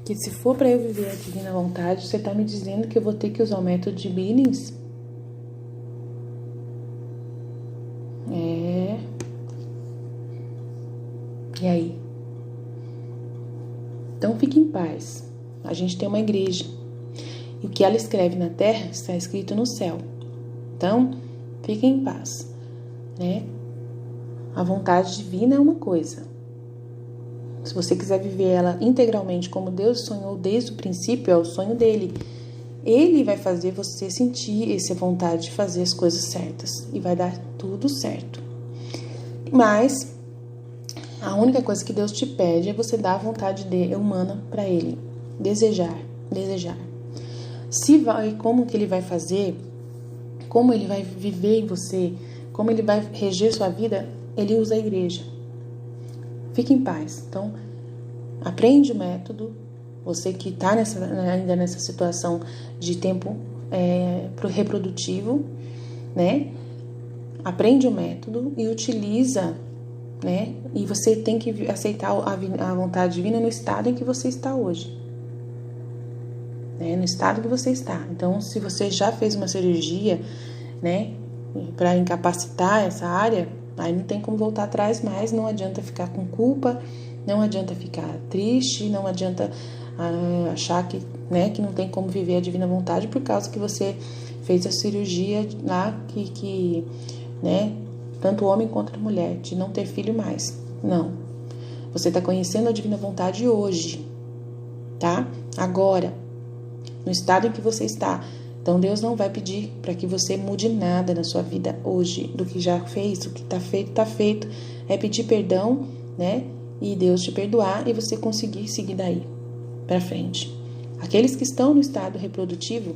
que se for para eu viver a divina vontade, você está me dizendo que eu vou ter que usar o método de Billings? E aí? Então fique em paz. A gente tem uma igreja. E o que ela escreve na terra está escrito no céu. Então, fique em paz, né? A vontade divina é uma coisa. Se você quiser viver ela integralmente como Deus sonhou desde o princípio, é o sonho dele. Ele vai fazer você sentir essa vontade de fazer as coisas certas. E vai dar tudo certo. Mas a única coisa que Deus te pede é você dar a vontade humana para ele. Desejar. Se vai, como que ele vai fazer, como ele vai viver em você, como ele vai reger sua vida, ele usa a igreja. Fique em paz. Então, aprende o método. Você que está ainda nessa situação de tempo reprodutivo, né? Aprende o método e utiliza, né? E você tem que aceitar a vontade divina no estado em que você está hoje. Né? No estado que você está. Então, se você já fez uma cirurgia, né, para incapacitar essa área, aí não tem como voltar atrás mais, não adianta ficar com culpa, não adianta ficar triste, não adianta achar que, né, que não tem como viver a divina vontade por causa que você fez a cirurgia lá que né, tanto o homem quanto a mulher, de não ter filho mais. Não. Você está conhecendo a divina vontade hoje, tá? Agora, no estado em que você está. Então, Deus não vai pedir para que você mude nada na sua vida hoje, do que já fez, o que está feito, está feito. É pedir perdão, né? E Deus te perdoar e você conseguir seguir daí para frente. Aqueles que estão no estado reprodutivo,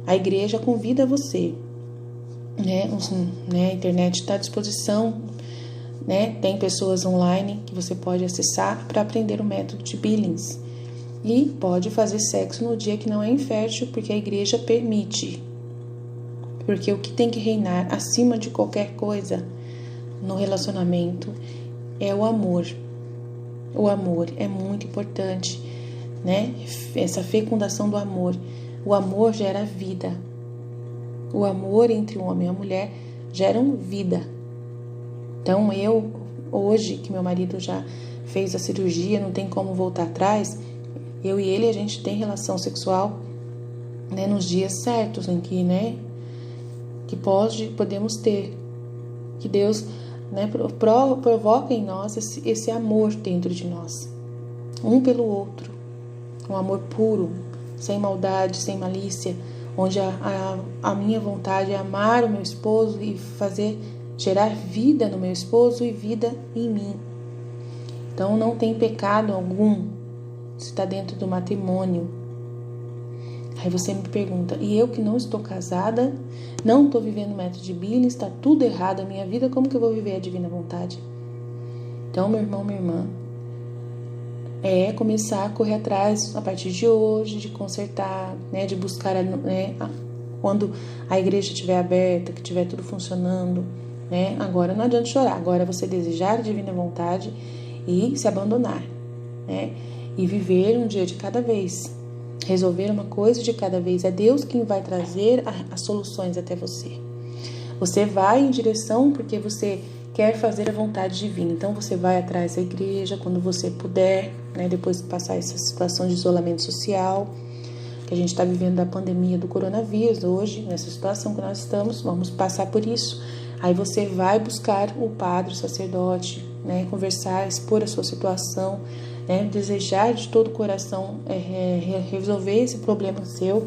a igreja convida você, né? A internet está à disposição, né? Tem pessoas online que você pode acessar para aprender o método de Billings. E pode fazer sexo no dia que não é infértil, porque a igreja permite. Porque o que tem que reinar acima de qualquer coisa no relacionamento é o amor. O amor é muito importante, né? Essa fecundação do amor. O amor gera vida. O amor entre o homem e a mulher geram vida. Então eu, hoje que meu marido já fez a cirurgia, não tem como voltar atrás, eu e ele, a gente tem relação sexual, né, nos dias certos em que, né, que podemos ter. Que Deus, né, provoca em nós esse amor dentro de nós. Um pelo outro. Um amor puro, sem maldade, sem malícia. Onde a minha vontade é amar o meu esposo e gerar vida no meu esposo e vida em mim. Então não tem pecado algum. Você está dentro do matrimônio. Aí você me pergunta, e eu que não estou casada, não estou vivendo o método de Billings, está tudo errado a minha vida, como que eu vou viver a divina vontade? Então, meu irmão, minha irmã, é começar a correr atrás a partir de hoje, de consertar, né, de buscar, né, quando a igreja estiver aberta, que estiver tudo funcionando, né, agora não adianta chorar, agora é você desejar a divina vontade e se abandonar, né? E viver um dia de cada vez. Resolver uma coisa de cada vez. É Deus quem vai trazer as soluções até você. Você vai em direção porque você quer fazer a vontade divina. Então você vai atrás da igreja quando você puder, né? Depois de passar essa situação de isolamento social, que a gente está vivendo da pandemia do coronavírus hoje, nessa situação que nós estamos, vamos passar por isso. Aí você vai buscar o padre, o sacerdote, né? Conversar, expor a sua situação, né, desejar de todo o coração resolver esse problema seu,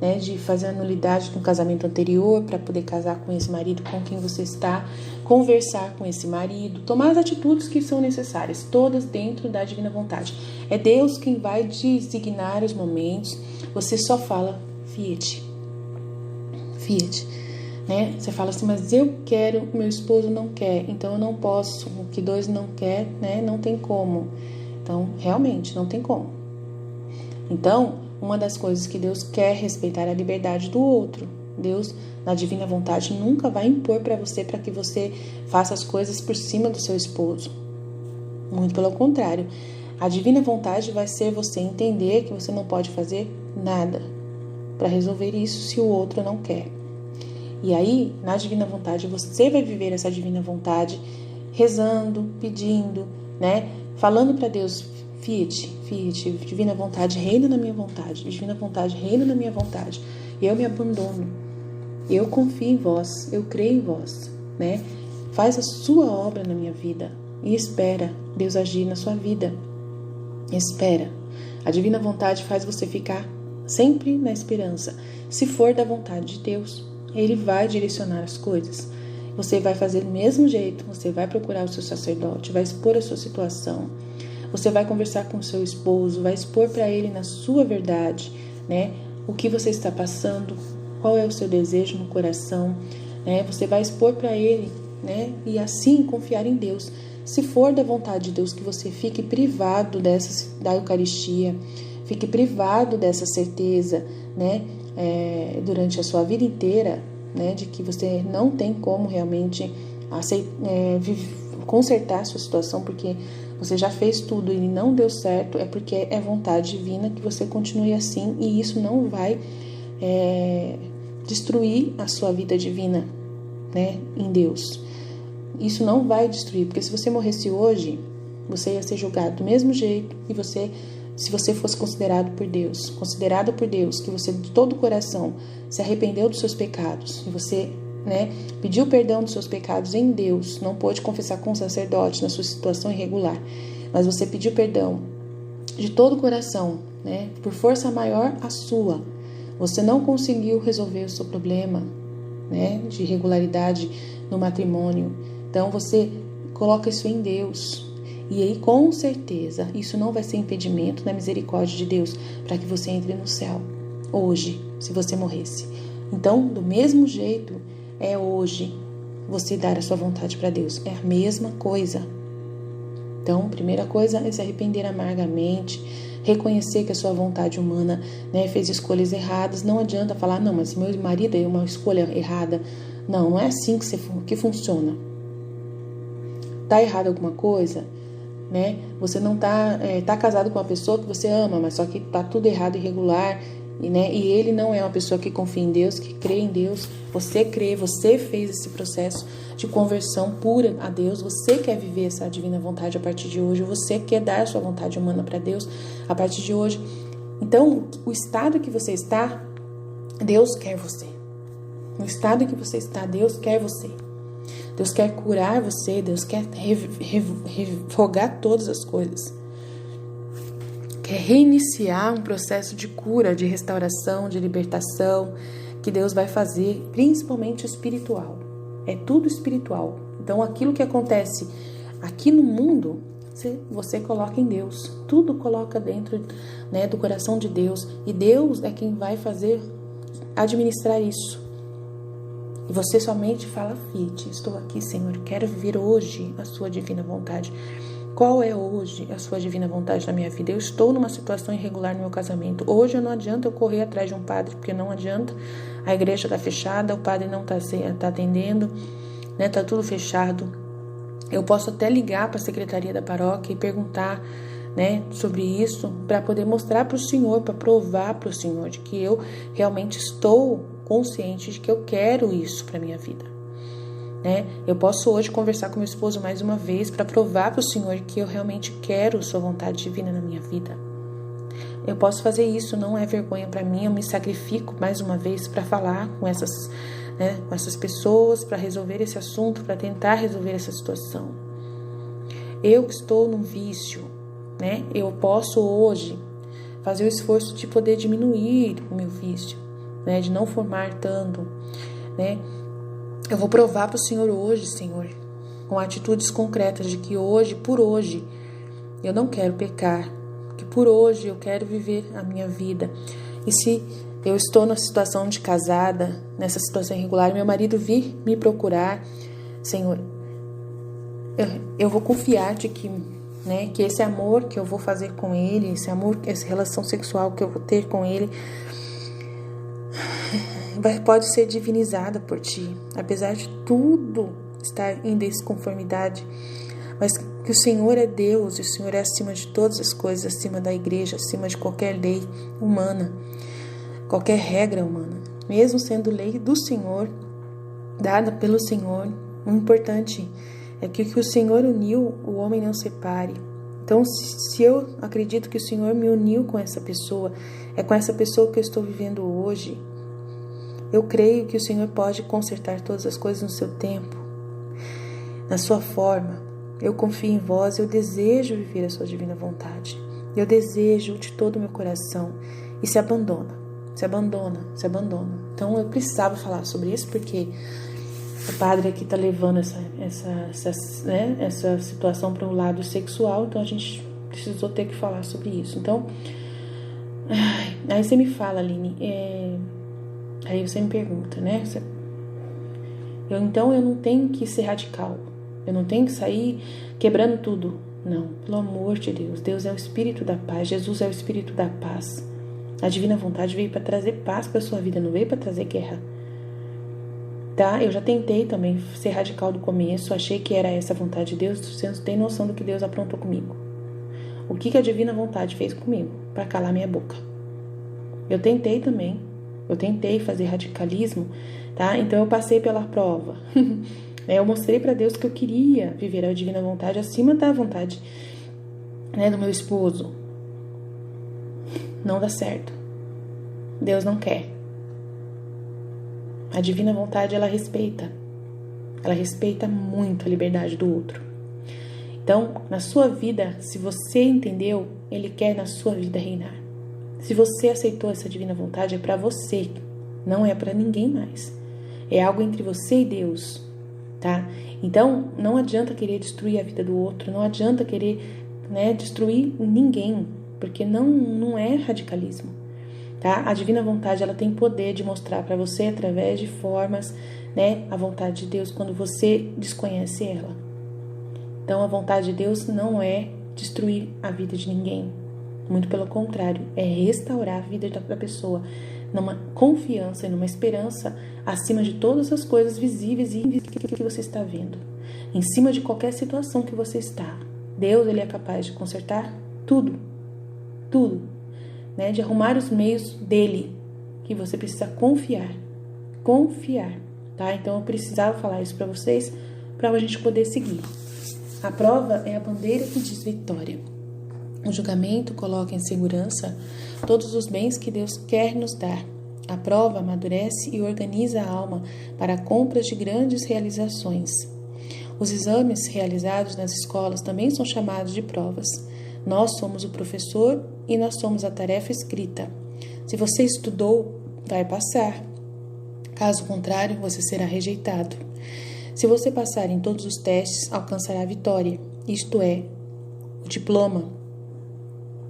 né, de fazer a nulidade de um casamento anterior para poder casar com esse marido com quem você está, conversar com esse marido, tomar as atitudes que são necessárias, todas dentro da divina vontade. É Deus quem vai designar os momentos, você só fala fiat, né? Você fala assim, mas eu quero, meu esposo não quer, então eu não posso, o que dois não quer, né, não tem como. Então, realmente, não tem como. Então, uma das coisas que Deus quer respeitar é a liberdade do outro. Deus, na divina vontade, nunca vai impor para que você faça as coisas por cima do seu esposo. Muito pelo contrário. A divina vontade vai ser você entender que você não pode fazer nada para resolver isso se o outro não quer. E aí, na divina vontade, você vai viver essa divina vontade rezando, pedindo, né? Falando para Deus, Fiat, divina vontade, reina na minha vontade, divina vontade, reina na minha vontade. Eu me abandono, eu confio em vós, eu creio em vós, né? Faz a sua obra na minha vida e espera Deus agir na sua vida. Espera. A divina vontade faz você ficar sempre na esperança. Se for da vontade de Deus, Ele vai direcionar as coisas. Você vai fazer do mesmo jeito, você vai procurar o seu sacerdote, vai expor a sua situação. Você vai conversar com o seu esposo, vai expor para ele na sua verdade, né? O que você está passando, qual é o seu desejo no coração, né? Você vai expor para ele, né? E assim confiar em Deus. Se for da vontade de Deus que você fique privado da Eucaristia, fique privado dessa certeza, né? Durante a sua vida inteira, né? De que você não tem como realmente consertar a sua situação, porque você já fez tudo e não deu certo, é porque é vontade divina que você continue assim, e isso não vai destruir a sua vida divina, né, em Deus. Isso não vai destruir, porque se você morresse hoje, você ia ser julgado do mesmo jeito, e se você fosse considerado por Deus, que você de todo o coração se arrependeu dos seus pecados, e você, né, pediu perdão dos seus pecados em Deus, não pôde confessar com o sacerdote na sua situação irregular, mas você pediu perdão de todo o coração, né, por força maior a sua, você não conseguiu resolver o seu problema, né, de irregularidade no matrimônio, então você coloca isso em Deus, e aí com certeza isso não vai ser impedimento na misericórdia de Deus para que você entre no céu hoje, se você morresse. Então, do mesmo jeito, é hoje você dar a sua vontade para Deus. É a mesma coisa. Então, primeira coisa é se arrepender amargamente, reconhecer que a sua vontade humana, né, fez escolhas erradas. Não adianta falar, não, mas meu marido é uma escolha errada. Não, não é assim que funciona. Tá errado alguma coisa, né? Você não tá casado com uma pessoa que você ama, mas só que tá tudo errado, irregular, né? E ele não é uma pessoa que confia em Deus, que crê em Deus. Você crê, você fez esse processo de conversão pura a Deus, você quer viver essa divina vontade a partir de hoje, você quer dar a sua vontade humana para Deus a partir de hoje. Então, o estado que você está, Deus quer você. No estado que você está, Deus quer você. Deus quer curar você, Deus quer revogar todas as coisas. Quer reiniciar um processo de cura, de restauração, de libertação, que Deus vai fazer, principalmente espiritual. É tudo espiritual. Então, aquilo que acontece aqui no mundo, você coloca em Deus. Tudo coloca dentro, né, do coração de Deus. E Deus é quem vai administrar isso. E você somente fala, Fiat, estou aqui, Senhor, quero viver hoje a sua divina vontade. Qual é hoje a sua divina vontade na minha vida? Eu estou numa situação irregular no meu casamento. Hoje não adianta eu correr atrás de um padre, porque não adianta. A igreja está fechada, o padre não está atendendo, né? Está tudo fechado. Eu posso até ligar para a secretaria da paróquia e perguntar, né, sobre isso, para poder mostrar para o Senhor, para provar para o Senhor de que eu realmente estou consciente de que eu quero isso para minha vida, né? Eu posso hoje conversar com meu esposo mais uma vez para provar para o Senhor que eu realmente quero sua vontade divina na minha vida. Eu posso fazer isso, não é vergonha para mim, eu me sacrifico mais uma vez para falar com essas pessoas, para resolver esse assunto, para tentar resolver essa situação. Eu que estou num vício, né? Eu posso hoje fazer o esforço de poder diminuir o meu vício, né? De não fumar tanto, né? Eu vou provar para o Senhor hoje, Senhor, com atitudes concretas de que hoje, por hoje, eu não quero pecar, que por hoje eu quero viver a minha vida. E se eu estou na situação de casada, nessa situação irregular, meu marido vir me procurar, Senhor, eu vou confiar de que, né, que esse amor que eu vou fazer com ele, esse amor, essa relação sexual que eu vou ter com ele, pode ser divinizada por ti, apesar de tudo estar em desconformidade, mas que o Senhor é Deus, e o Senhor é acima de todas as coisas, acima da igreja, acima de qualquer lei humana, qualquer regra humana, mesmo sendo lei do Senhor, dada pelo Senhor. O importante é que o que o Senhor uniu, o homem não separe. Então, se eu acredito que o Senhor me uniu com essa pessoa, é com essa pessoa que eu estou vivendo hoje, eu creio que o Senhor pode consertar todas as coisas no seu tempo, na sua forma. Eu confio em vós, eu desejo viver a sua divina vontade. Eu desejo de todo o meu coração. E se abandona. Então eu precisava falar sobre isso, porque o padre aqui está levando essa situação para um lado sexual, então a gente precisou ter que falar sobre isso. Então, aí você me fala, Aline, aí você me pergunta, né? Então eu não tenho que ser radical, eu não tenho que sair quebrando tudo. Não, pelo amor de Deus, Deus é o Espírito da paz, Jesus é o Espírito da paz. A divina vontade veio para trazer paz para a sua vida, não veio para trazer guerra. Tá? Eu já tentei também ser radical do começo, achei que era essa a vontade de Deus, você não tem noção do que Deus aprontou comigo. O que a divina vontade fez comigo? Para calar minha boca. Eu tentei também, fazer radicalismo, tá? Então eu passei pela prova. Eu mostrei para Deus que eu queria viver a divina vontade acima da vontade, né, do meu esposo. Não dá certo. Deus não quer. A divina vontade, ela respeita muito a liberdade do outro. Então, na sua vida, se você entendeu, Ele quer na sua vida reinar. Se você aceitou essa divina vontade, é para você, não é para ninguém mais. É algo entre você e Deus, tá? Então, não adianta querer destruir a vida do outro, não adianta querer, né, destruir ninguém, porque não é radicalismo. Tá? A divina vontade, ela tem poder de mostrar para você através de formas, né, a vontade de Deus quando você desconhece ela. Então a vontade de Deus não é destruir a vida de ninguém, muito pelo contrário, é restaurar a vida da pessoa numa confiança e numa esperança acima de todas as coisas visíveis e invisíveis que você está vendo, em cima de qualquer situação que você está. Deus, Ele é capaz de consertar tudo, né, de arrumar os meios dele, que você precisa confiar, tá? Então eu precisava falar isso para vocês, para a gente poder seguir. A prova é a bandeira que diz vitória. O julgamento coloca em segurança todos os bens que Deus quer nos dar. A prova amadurece e organiza a alma para a compra de grandes realizações. Os exames realizados nas escolas também são chamados de provas. Nós somos o professor e nós somos a tarefa escrita. Se você estudou, vai passar. Caso contrário, você será rejeitado. Se você passar em todos os testes, alcançará a vitória. Isto é, o diploma,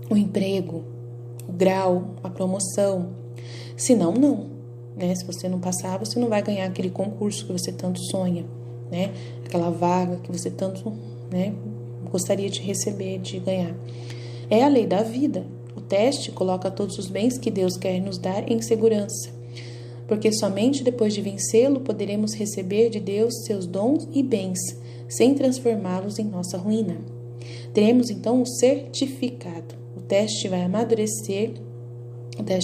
o emprego, o grau, a promoção. Se não, não. Né? Se você não passar, você não vai ganhar aquele concurso que você tanto sonha, né? Aquela vaga que você tanto, né, gostaria de receber, de ganhar. É a lei da vida. O teste coloca todos os bens que Deus quer nos dar em segurança, porque somente depois de vencê-lo poderemos receber de Deus seus dons e bens, sem transformá-los em nossa ruína. Teremos então um certificado. O teste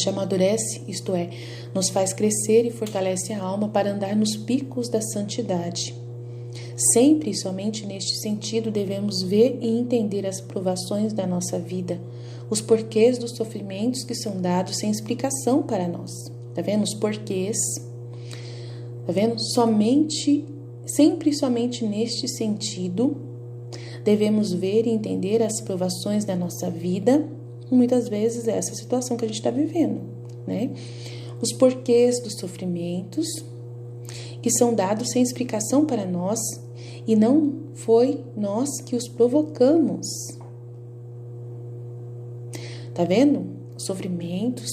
amadurece, isto é, nos faz crescer e fortalece a alma para andar nos picos da santidade. Sempre e somente neste sentido devemos ver e entender as provações da nossa vida, os porquês dos sofrimentos que são dados sem explicação para nós. Tá vendo? Os porquês. Tá vendo? Sempre e somente neste sentido devemos ver e entender as provações da nossa vida. Muitas vezes é essa situação que a gente está vivendo, né? Os porquês dos sofrimentos que são dados sem explicação para nós, e não foi nós que os provocamos. Tá vendo? Os sofrimentos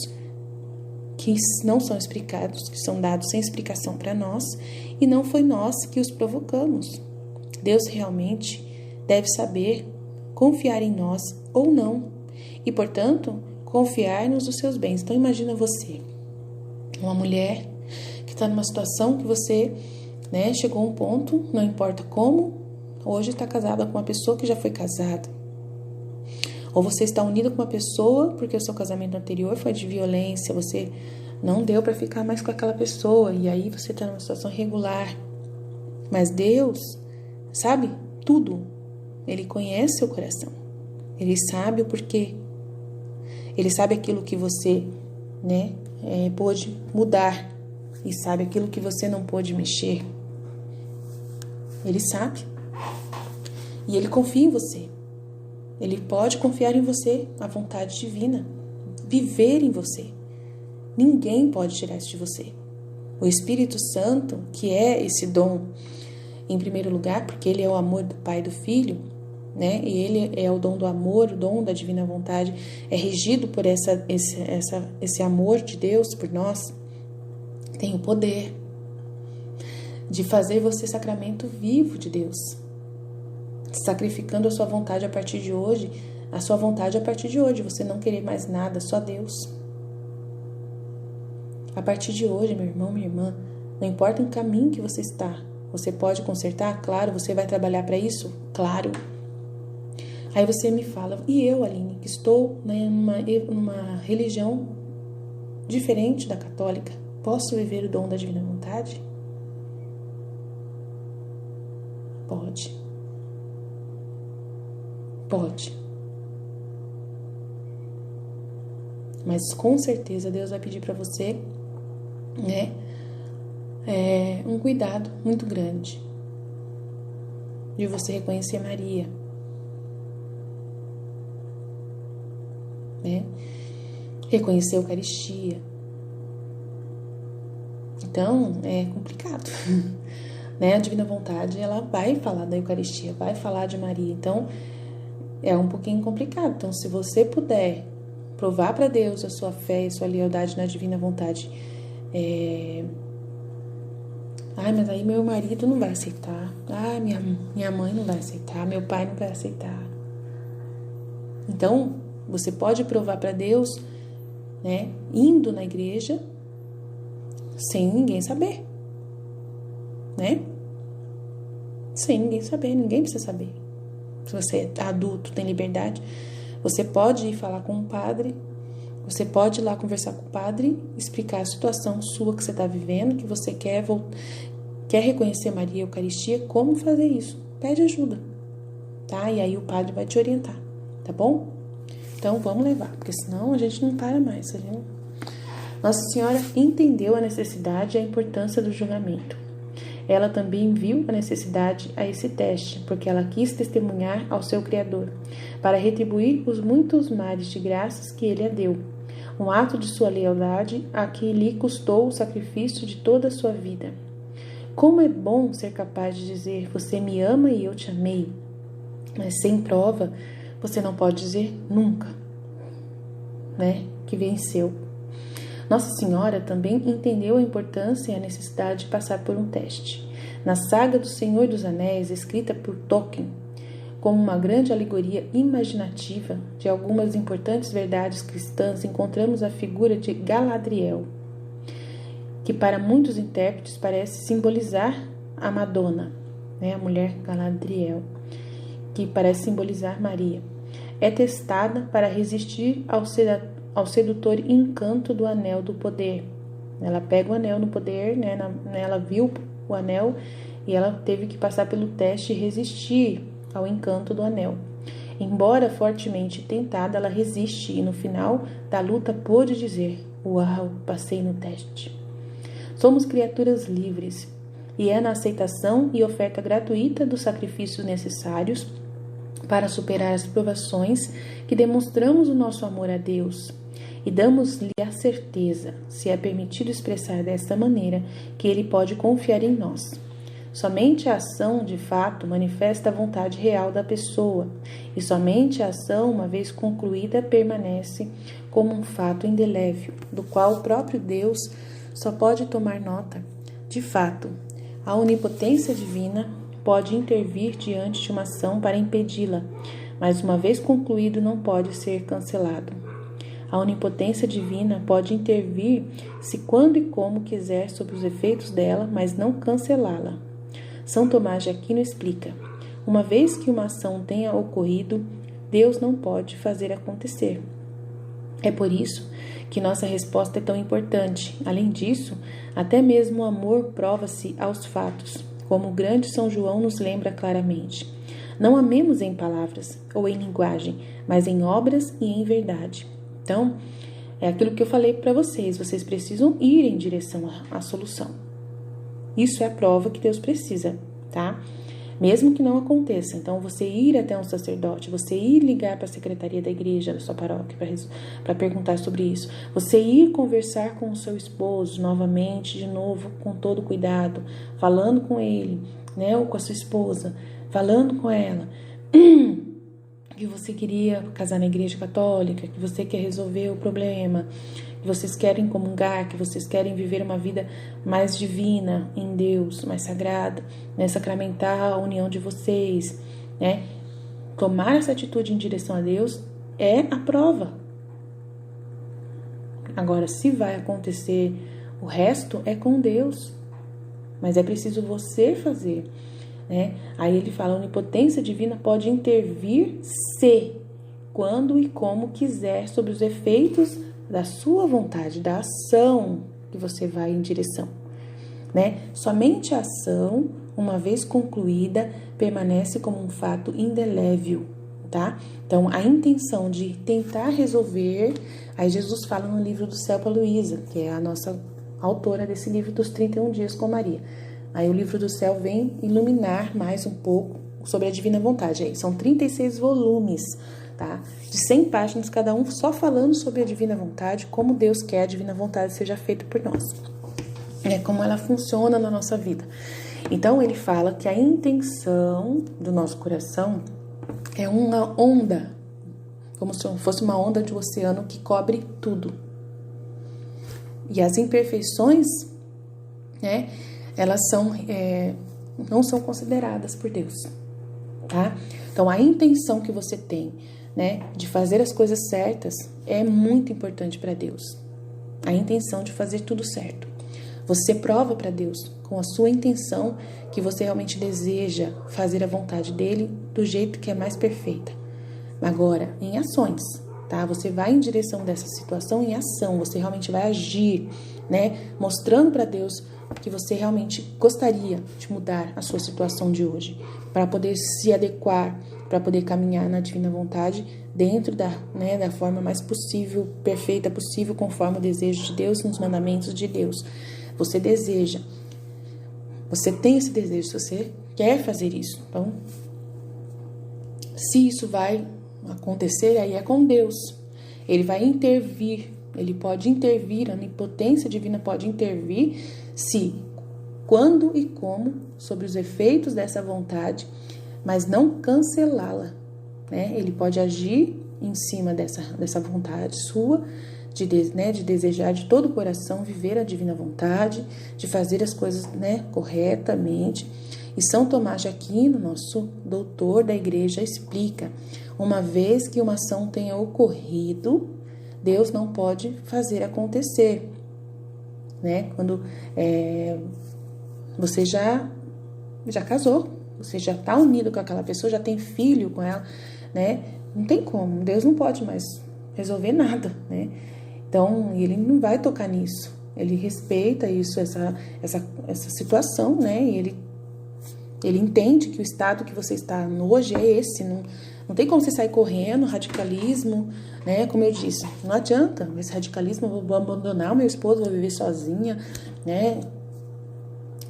que não são explicados, que são dados sem explicação para nós, e não foi nós que os provocamos. Deus realmente deve saber confiar em nós ou não, e, portanto, confiar-nos os seus bens. Então, imagina você, uma mulher que está numa situação que você, né, chegou a um ponto, não importa como, hoje está casada com uma pessoa que já foi casada. Ou você está unido com uma pessoa porque o seu casamento anterior foi de violência, você não deu para ficar mais com aquela pessoa e aí você está numa situação irregular. Mas Deus sabe tudo. Ele conhece seu coração. Ele sabe o porquê. Ele sabe aquilo que você, pôde mudar e sabe aquilo que você não pôde mexer. Ele sabe. E Ele confia em você. Ele pode confiar em você, a vontade divina, viver em você. Ninguém pode tirar isso de você. O Espírito Santo, que é esse dom, em primeiro lugar, porque ele é o amor do Pai e do Filho, e ele é o dom do amor, o dom da divina vontade, é regido por esse amor de Deus por nós, tem o poder de fazer você sacramento vivo de Deus, sacrificando a sua vontade a partir de hoje, você não querer mais nada, só Deus. A partir de hoje, meu irmão, minha irmã, não importa o caminho que você está, você pode consertar? Claro. Você vai trabalhar para isso? Claro. Aí você me fala, e eu, Aline, que estou numa religião diferente da católica, posso viver o dom da divina vontade? Pode. Pode. Mas com certeza Deus vai pedir para você, um cuidado muito grande de você reconhecer Maria, reconhecer a Eucaristia. Então é complicado, A divina vontade, ela vai falar da Eucaristia, vai falar de Maria, então é um pouquinho complicado. Então, se você puder provar para Deus a sua fé e sua lealdade na divina vontade, mas aí meu marido não vai aceitar, minha mãe não vai aceitar, meu pai não vai aceitar. Então, você pode provar para Deus, indo na igreja, sem ninguém saber, sem ninguém saber, ninguém precisa saber. Se você é adulto, tem liberdade, você pode ir falar com o padre, você pode ir lá conversar com o padre, explicar a situação sua que você está vivendo, que você quer reconhecer Maria e a Eucaristia, como fazer isso. Pede ajuda, tá? E aí o padre vai te orientar, tá bom? Então vamos levar, porque senão a gente não para mais. Nossa Senhora entendeu a necessidade e a importância do julgamento. Ela também viu a necessidade a esse teste, porque ela quis testemunhar ao seu Criador, para retribuir os muitos mares de graças que ele a deu. Um ato de sua lealdade a que lhe custou o sacrifício de toda a sua vida. Como é bom ser capaz de dizer, você me ama e eu te amei, mas sem prova, você não pode dizer nunca, que venceu. Nossa Senhora também entendeu a importância e a necessidade de passar por um teste. Na saga do Senhor dos Anéis, escrita por Tolkien, como uma grande alegoria imaginativa de algumas importantes verdades cristãs, encontramos a figura de Galadriel, que para muitos intérpretes parece simbolizar a Madonna, a mulher Galadriel, que parece simbolizar Maria. É testada para resistir ao sedutor encanto do anel do poder. Ela pega o anel no poder, ela viu o anel e ela teve que passar pelo teste e resistir ao encanto do anel. Embora fortemente tentada, ela resiste e no final da luta pôde dizer, uau, passei no teste. Somos criaturas livres e é na aceitação e oferta gratuita dos sacrifícios necessários para superar as provações que demonstramos o nosso amor a Deus e damos-lhe a certeza, se é permitido expressar desta maneira, que Ele pode confiar em nós. Somente a ação, de fato, manifesta a vontade real da pessoa, e somente a ação, uma vez concluída, permanece como um fato indelével, do qual o próprio Deus só pode tomar nota. De fato, a onipotência divina pode intervir diante de uma ação para impedi-la, mas uma vez concluído não pode ser cancelado. A onipotência divina pode intervir se quando e como quiser sobre os efeitos dela, mas não cancelá-la. São Tomás de Aquino explica: Uma vez que uma ação tenha ocorrido, Deus não pode fazer acontecer. É por isso que nossa resposta é tão importante. Além disso, até mesmo o amor prova-se aos fatos, como o grande São João nos lembra claramente. Não amemos em palavras ou em linguagem, mas em obras e em verdade. Então, é aquilo que eu falei para vocês. Vocês precisam ir em direção à solução. Isso é a prova que Deus precisa, tá? Mesmo que não aconteça. Então, você ir até um sacerdote, você ir ligar para a secretaria da igreja, da sua paróquia, para perguntar sobre isso. Você ir conversar com o seu esposo novamente, de novo, com todo cuidado, falando com ele, né? Ou com a sua esposa, falando com ela. Que você queria casar na igreja católica, que você quer resolver o problema, que vocês querem comungar, que vocês querem viver uma vida mais divina em Deus, mais sagrada, né? Sacramentar a união de vocês, né? Tomar essa atitude em direção a Deus é a prova. Agora, se vai acontecer o resto, é com Deus, mas é preciso você fazer, né? Aí ele fala, a onipotência divina pode intervir se, quando e como quiser sobre os efeitos da sua vontade, da ação que você vai em direção, né? Somente a ação, uma vez concluída, permanece como um fato indelével, tá? Então, a intenção de tentar resolver, aí Jesus fala no livro do céu para Luísa, que é a nossa autora desse livro dos 31 dias com Maria. Aí o livro do céu vem iluminar mais um pouco sobre a divina vontade. Aí são 36 volumes, tá? De 100 páginas cada um, só falando sobre a divina vontade, como Deus quer a divina vontade seja feita por nós. Como ela funciona na nossa vida. Então ele fala que a intenção do nosso coração é uma onda, como se fosse uma onda de oceano que cobre tudo. E as imperfeições, né? Elas não são consideradas por Deus, tá? Então, a intenção que você tem, né, de fazer as coisas certas é muito importante para Deus. A intenção de fazer tudo certo. Você prova para Deus com a sua intenção que você realmente deseja fazer a vontade dele do jeito que é mais perfeita. Agora, em ações, tá? Você vai em direção dessa situação em ação, você realmente vai agir, né, mostrando para Deus que você realmente gostaria de mudar a sua situação de hoje, para poder se adequar, para poder caminhar na divina vontade dentro da forma mais possível, perfeita possível, conforme o desejo de Deus, nos mandamentos de Deus. Você deseja, você tem esse desejo, você quer fazer isso. Então, se isso vai acontecer, aí é com Deus. Ele vai intervir, ele pode intervir, a onipotência divina pode intervir se, quando e como, sobre os efeitos dessa vontade, mas não cancelá-la, né? Ele pode agir em cima dessa vontade sua, de desejar de todo o coração viver a divina vontade, de fazer as coisas, né, corretamente. E São Tomás de Aquino, nosso doutor da igreja, explica, uma vez que uma ação tenha ocorrido, Deus não pode fazer acontecer, né? Quando você já casou, você já está unido com aquela pessoa, já tem filho com ela, né? Não tem como, Deus não pode mais resolver nada, né? Então, ele não vai tocar nisso, ele respeita isso, essa situação, né? E ele entende que o estado que você está hoje é esse, não tem como você sair correndo, radicalismo, né? Como eu disse, não adianta, esse radicalismo, eu vou abandonar o meu esposo, vou viver sozinha, né?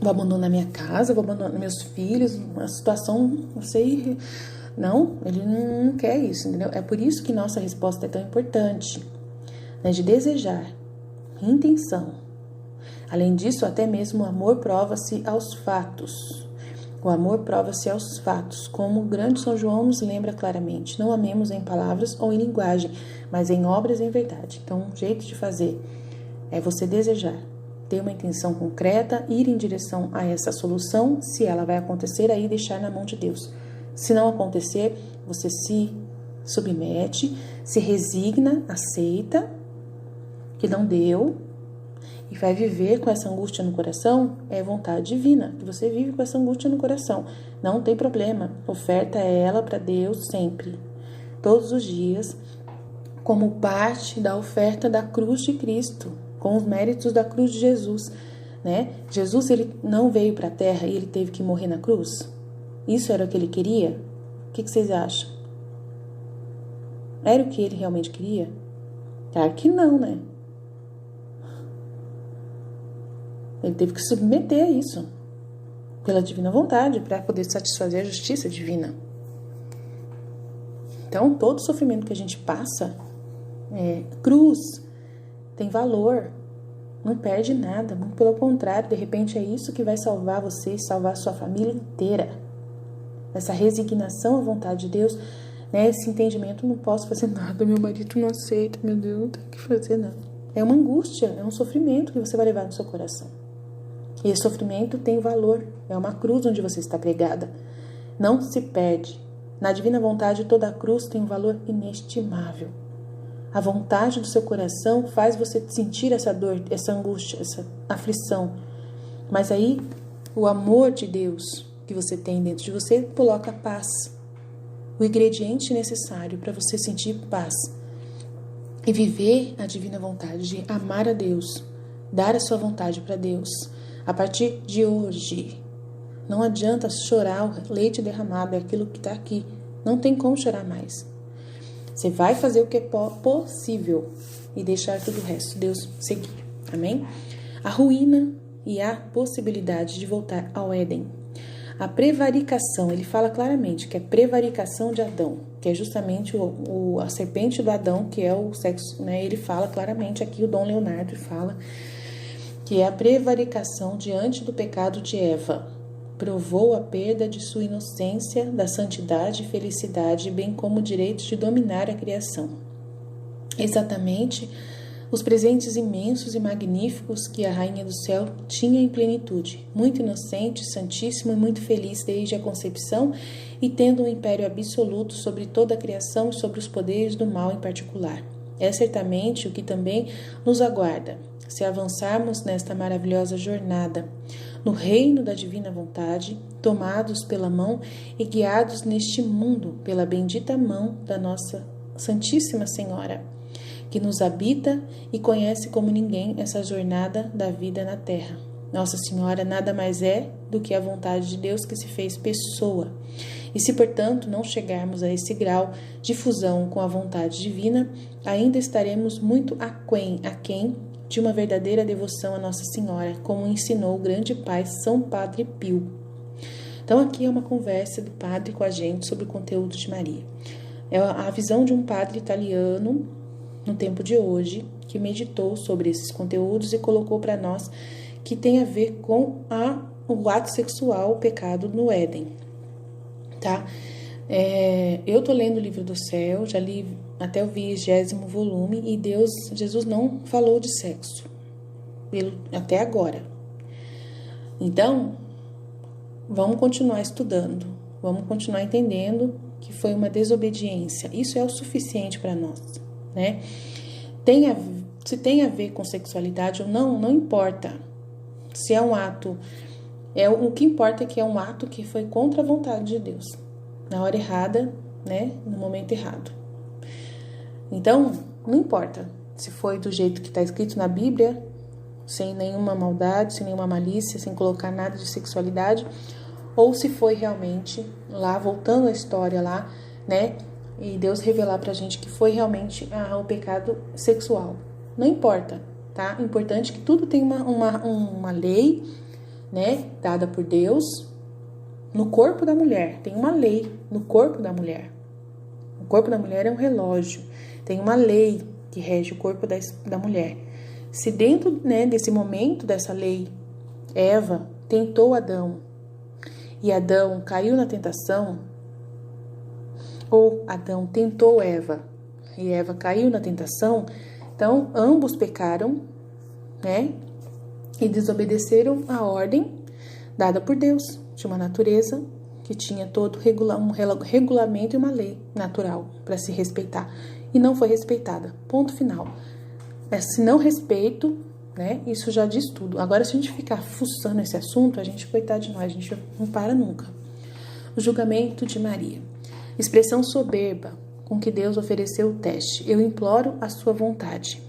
Vou abandonar minha casa, vou abandonar meus filhos, uma situação, não sei, não, ele não quer isso, entendeu? É por isso que nossa resposta é tão importante, né? De desejar, intenção. Além disso, até mesmo o amor prova-se aos fatos. O amor prova-se aos fatos, como o grande São João nos lembra claramente. Não amemos em palavras ou em linguagem, mas em obras e em verdade. Então, um jeito de fazer é você desejar, ter uma intenção concreta, ir em direção a essa solução. Se ela vai acontecer, aí deixar na mão de Deus. Se não acontecer, você se submete, se resigna, aceita que não deu, e vai viver com essa angústia no coração, é vontade divina, que você vive com essa angústia no coração. Não tem problema, oferta ela para Deus sempre, todos os dias, como parte da oferta da cruz de Cristo, com os méritos da cruz de Jesus, né? Jesus, ele não veio para a terra e ele teve que morrer na cruz? Isso era o que ele queria? O que vocês acham? Era o que ele realmente queria? Claro que não, né? Ele teve que submeter a isso, pela divina vontade, para poder satisfazer a justiça divina. Então, todo sofrimento que a gente passa, cruz, tem valor, não perde nada, muito pelo contrário, de repente é isso que vai salvar você, salvar a sua família inteira. Essa resignação à vontade de Deus, né? Esse entendimento, não posso fazer nada, meu marido não aceita, meu Deus, não tem o que fazer, não. É uma angústia, é um sofrimento que você vai levar no seu coração. E esse sofrimento tem valor, é uma cruz onde você está pregada. Não se perde. Na divina vontade, toda a cruz tem um valor inestimável. A vontade do seu coração faz você sentir essa dor, essa angústia, essa aflição. Mas aí, o amor de Deus que você tem dentro de você coloca paz. O ingrediente necessário para você sentir paz e viver a divina vontade de amar a Deus, dar a sua vontade para Deus. A partir de hoje, não adianta chorar o leite derramado, é aquilo que está aqui. Não tem como chorar mais. Você vai fazer o que é possível e deixar tudo o resto, Deus seguir. Amém? A ruína e a possibilidade de voltar ao Éden. A prevaricação, ele fala claramente que é prevaricação de Adão, que é justamente a serpente do Adão, que é o sexo, né? Ele fala claramente aqui, o Dom Leonardo fala que é a prevaricação diante do pecado de Eva. Provou a perda de sua inocência, da santidade e felicidade, bem como o direito de dominar a criação. Exatamente os presentes imensos e magníficos que a Rainha do Céu tinha em plenitude, muito inocente, santíssimo e muito feliz desde a concepção e tendo um império absoluto sobre toda a criação e sobre os poderes do mal em particular. É certamente o que também nos aguarda, se avançarmos nesta maravilhosa jornada, no reino da divina vontade, tomados pela mão e guiados neste mundo pela bendita mão da nossa Santíssima Senhora, que nos habita e conhece como ninguém essa jornada da vida na terra. Nossa Senhora nada mais é do que a vontade de Deus que se fez pessoa. E se, portanto, não chegarmos a esse grau de fusão com a vontade divina, ainda estaremos muito aquém de uma verdadeira devoção a Nossa Senhora, como ensinou o grande pai São Padre Pio. Então, aqui é uma conversa do padre com a gente sobre o conteúdo de Maria. É a visão de um padre italiano, no tempo de hoje, que meditou sobre esses conteúdos e colocou para nós que tem a ver com o ato sexual, o pecado no Éden. Tá? Eu tô lendo o livro do céu, já li até o 20º volume, e Jesus não falou de sexo, até agora. Então, vamos continuar estudando, vamos continuar entendendo que foi uma desobediência. Isso é o suficiente para nós, né? Se tem a ver com sexualidade ou não, não importa. Se é um ato, o que importa é que é um ato que foi contra a vontade de Deus, na hora errada, né? No momento errado. Então, não importa se foi do jeito que está escrito na Bíblia, sem nenhuma maldade, sem nenhuma malícia, sem colocar nada de sexualidade, ou se foi realmente lá, voltando a história lá, né? E Deus revelar pra gente que foi realmente o pecado sexual. Não importa, tá? O importante é que tudo tem uma lei, né? Dada por Deus no corpo da mulher. Tem uma lei no corpo da mulher. O corpo da mulher é um relógio. Tem uma lei que rege o corpo da mulher. Se dentro, né, desse momento, dessa lei, Eva tentou Adão e Adão caiu na tentação, ou Adão tentou Eva e Eva caiu na tentação, então ambos pecaram, né, e desobedeceram a ordem dada por Deus, de uma natureza que tinha todo um regulamento e uma lei natural para se respeitar, e não foi respeitada, ponto final. Esse não respeito, né? Isso já diz tudo. Agora, se a gente ficar fuçando esse assunto, a gente, coitado de nós, a gente não para nunca. O julgamento de Maria. Expressão soberba com que Deus ofereceu o teste. Eu imploro a sua vontade.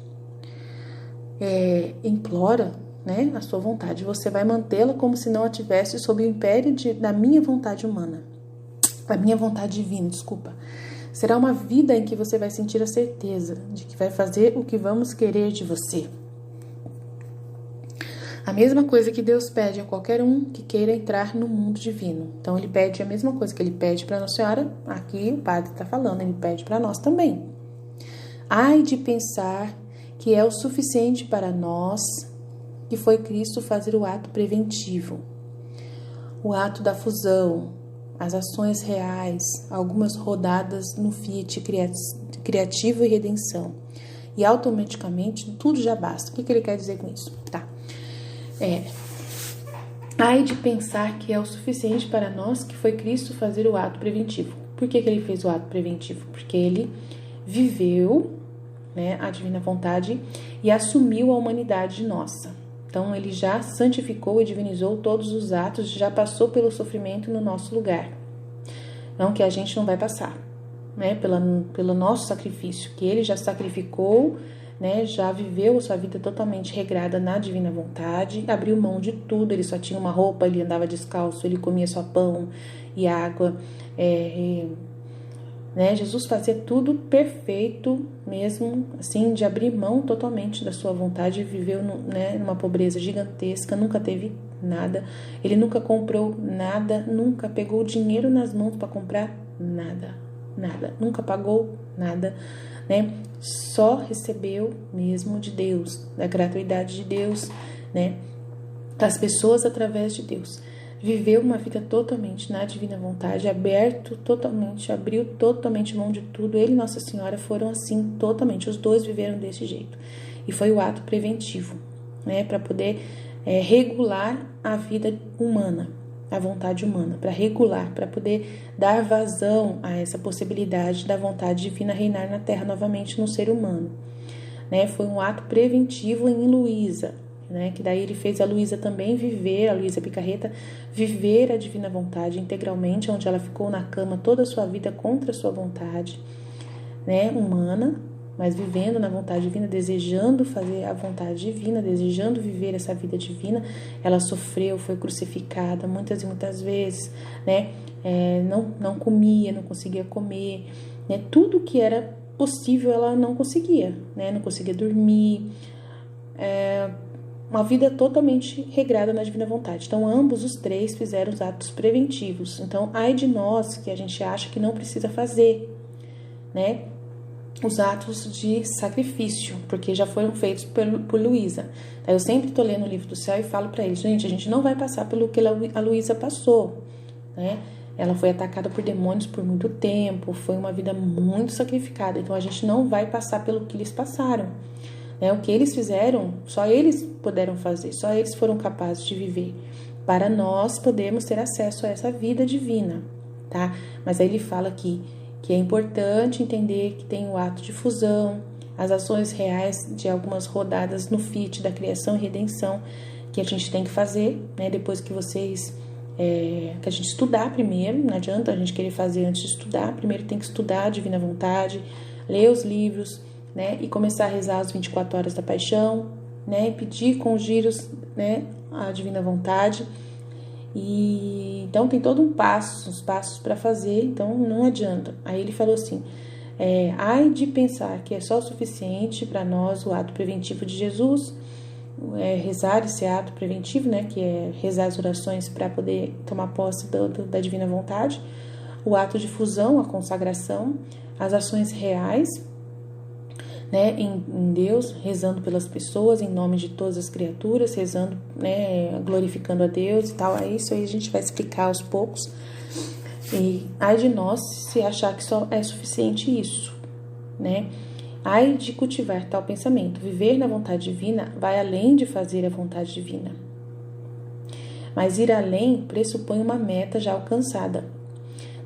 Implora, né, a sua vontade. Você vai mantê-la como se não a tivesse sob o império da minha vontade humana. A minha vontade divina, desculpa. Será uma vida em que você vai sentir a certeza de que vai fazer o que vamos querer de você. A mesma coisa que Deus pede a qualquer um que queira entrar no mundo divino. Então, ele pede a mesma coisa que ele pede para Nossa Senhora. Aqui o padre está falando, ele pede para nós também. Ai de pensar que é o suficiente para nós, que foi Cristo fazer o ato preventivo, o ato da fusão, as ações reais, algumas rodadas no Fiat criativo e redenção. E automaticamente tudo já basta. O que ele quer dizer com isso? Tá. Ai de pensar que é o suficiente para nós, que foi Cristo fazer o ato preventivo. Por que ele fez o ato preventivo? Porque ele viveu, né, a divina vontade e assumiu a humanidade nossa. Então, ele já santificou e divinizou todos os atos, já passou pelo sofrimento no nosso lugar. Não que a gente não vai passar, né, pelo nosso sacrifício, que ele já sacrificou, né, já viveu a sua vida totalmente regrada na divina vontade, abriu mão de tudo, ele só tinha uma roupa, ele andava descalço, ele comia só pão e água, né, Jesus fazia tudo perfeito mesmo, assim, de abrir mão totalmente da sua vontade, viveu numa pobreza gigantesca, nunca teve nada, ele nunca comprou nada, nunca pegou dinheiro nas mãos para comprar nada, nunca pagou nada, né, só recebeu mesmo de Deus, da gratuidade de Deus, né, das pessoas através de Deus. Viveu uma vida totalmente na divina vontade, abriu totalmente mão de tudo. Ele e Nossa Senhora foram assim, totalmente. Os dois viveram desse jeito. E foi o ato preventivo, né, para poder regular a vida humana, a vontade humana, para regular, para poder dar vazão a essa possibilidade da vontade divina reinar na Terra novamente no ser humano. Né, foi um ato preventivo em Luísa, né, que daí ele fez a Luísa também viver, a Luísa Picarreta, viver a divina vontade integralmente, onde ela ficou na cama toda a sua vida contra a sua vontade, né, humana, mas vivendo na vontade divina, desejando fazer a vontade divina, desejando viver essa vida divina. Ela sofreu, foi crucificada muitas e muitas vezes, né, não comia, não conseguia comer, né, tudo que era possível ela não conseguia, né, não conseguia dormir, uma vida totalmente regrada na divina vontade. Então, ambos os três fizeram os atos preventivos. Então, ai de nós que a gente acha que não precisa fazer, né, os atos de sacrifício, porque já foram feitos por Luísa. Eu sempre tô lendo o livro do céu e falo para eles, gente, a gente não vai passar pelo que a Luísa passou, né? Ela foi atacada por demônios por muito tempo, foi uma vida muito sacrificada. Então, a gente não vai passar pelo que eles passaram. O que eles fizeram, só eles puderam fazer, só eles foram capazes de viver, para nós podermos ter acesso a essa vida divina, tá? Mas aí ele fala aqui que é importante entender que tem o ato de fusão, as ações reais de algumas rodadas no Fiat da criação e redenção que a gente tem que fazer, né? Depois que que a gente estudar primeiro, não adianta a gente querer fazer antes de estudar, primeiro tem que estudar a divina vontade, ler os livros, né, e começar a rezar as 24 horas da paixão, né, pedir com os giros, né, a divina vontade. E então tem todo uns passos para fazer, então não adianta. Aí ele falou assim, ai de pensar que é só o suficiente para nós o ato preventivo de Jesus, rezar esse ato preventivo, né, que é rezar as orações para poder tomar posse da divina vontade, o ato de fusão, a consagração, as ações reais, né, em Deus, rezando pelas pessoas, em nome de todas as criaturas, rezando, né, glorificando a Deus e tal. Isso aí a gente vai explicar aos poucos. E ai de nós se achar que só é suficiente isso, né? Ai de cultivar tal pensamento. Viver na vontade divina vai além de fazer a vontade divina. Mas ir além pressupõe uma meta já alcançada.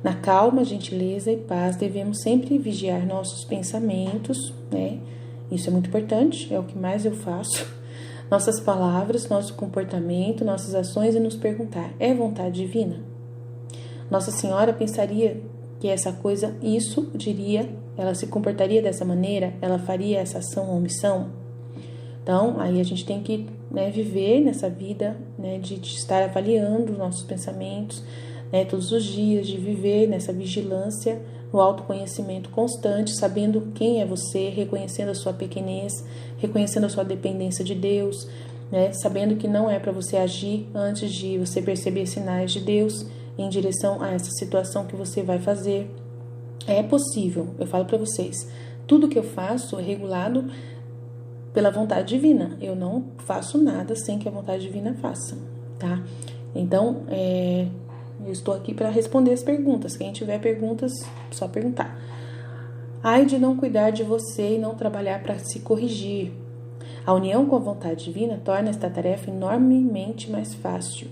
Na calma, gentileza e paz, devemos sempre vigiar nossos pensamentos, né? Isso é muito importante, é o que mais eu faço, nossas palavras, nosso comportamento, nossas ações e nos perguntar: é vontade divina? Nossa Senhora pensaria que essa coisa, isso diria, ela se comportaria dessa maneira, ela faria essa ação ou omissão? Então, aí a gente tem que, né, viver nessa vida, né, de estar avaliando os nossos pensamentos, né, todos os dias, de viver nessa vigilância, no autoconhecimento constante, sabendo quem é você, reconhecendo a sua pequenez, reconhecendo a sua dependência de Deus, né, sabendo que não é para você agir antes de você perceber sinais de Deus em direção a essa situação que você vai fazer. É possível, eu falo para vocês, tudo que eu faço é regulado pela vontade divina. Eu não faço nada sem que a vontade divina faça, tá? Então, eu estou aqui para responder as perguntas. Quem tiver perguntas, só perguntar. Ai de não cuidar de você e não trabalhar para se corrigir. A união com a vontade divina torna esta tarefa enormemente mais fácil,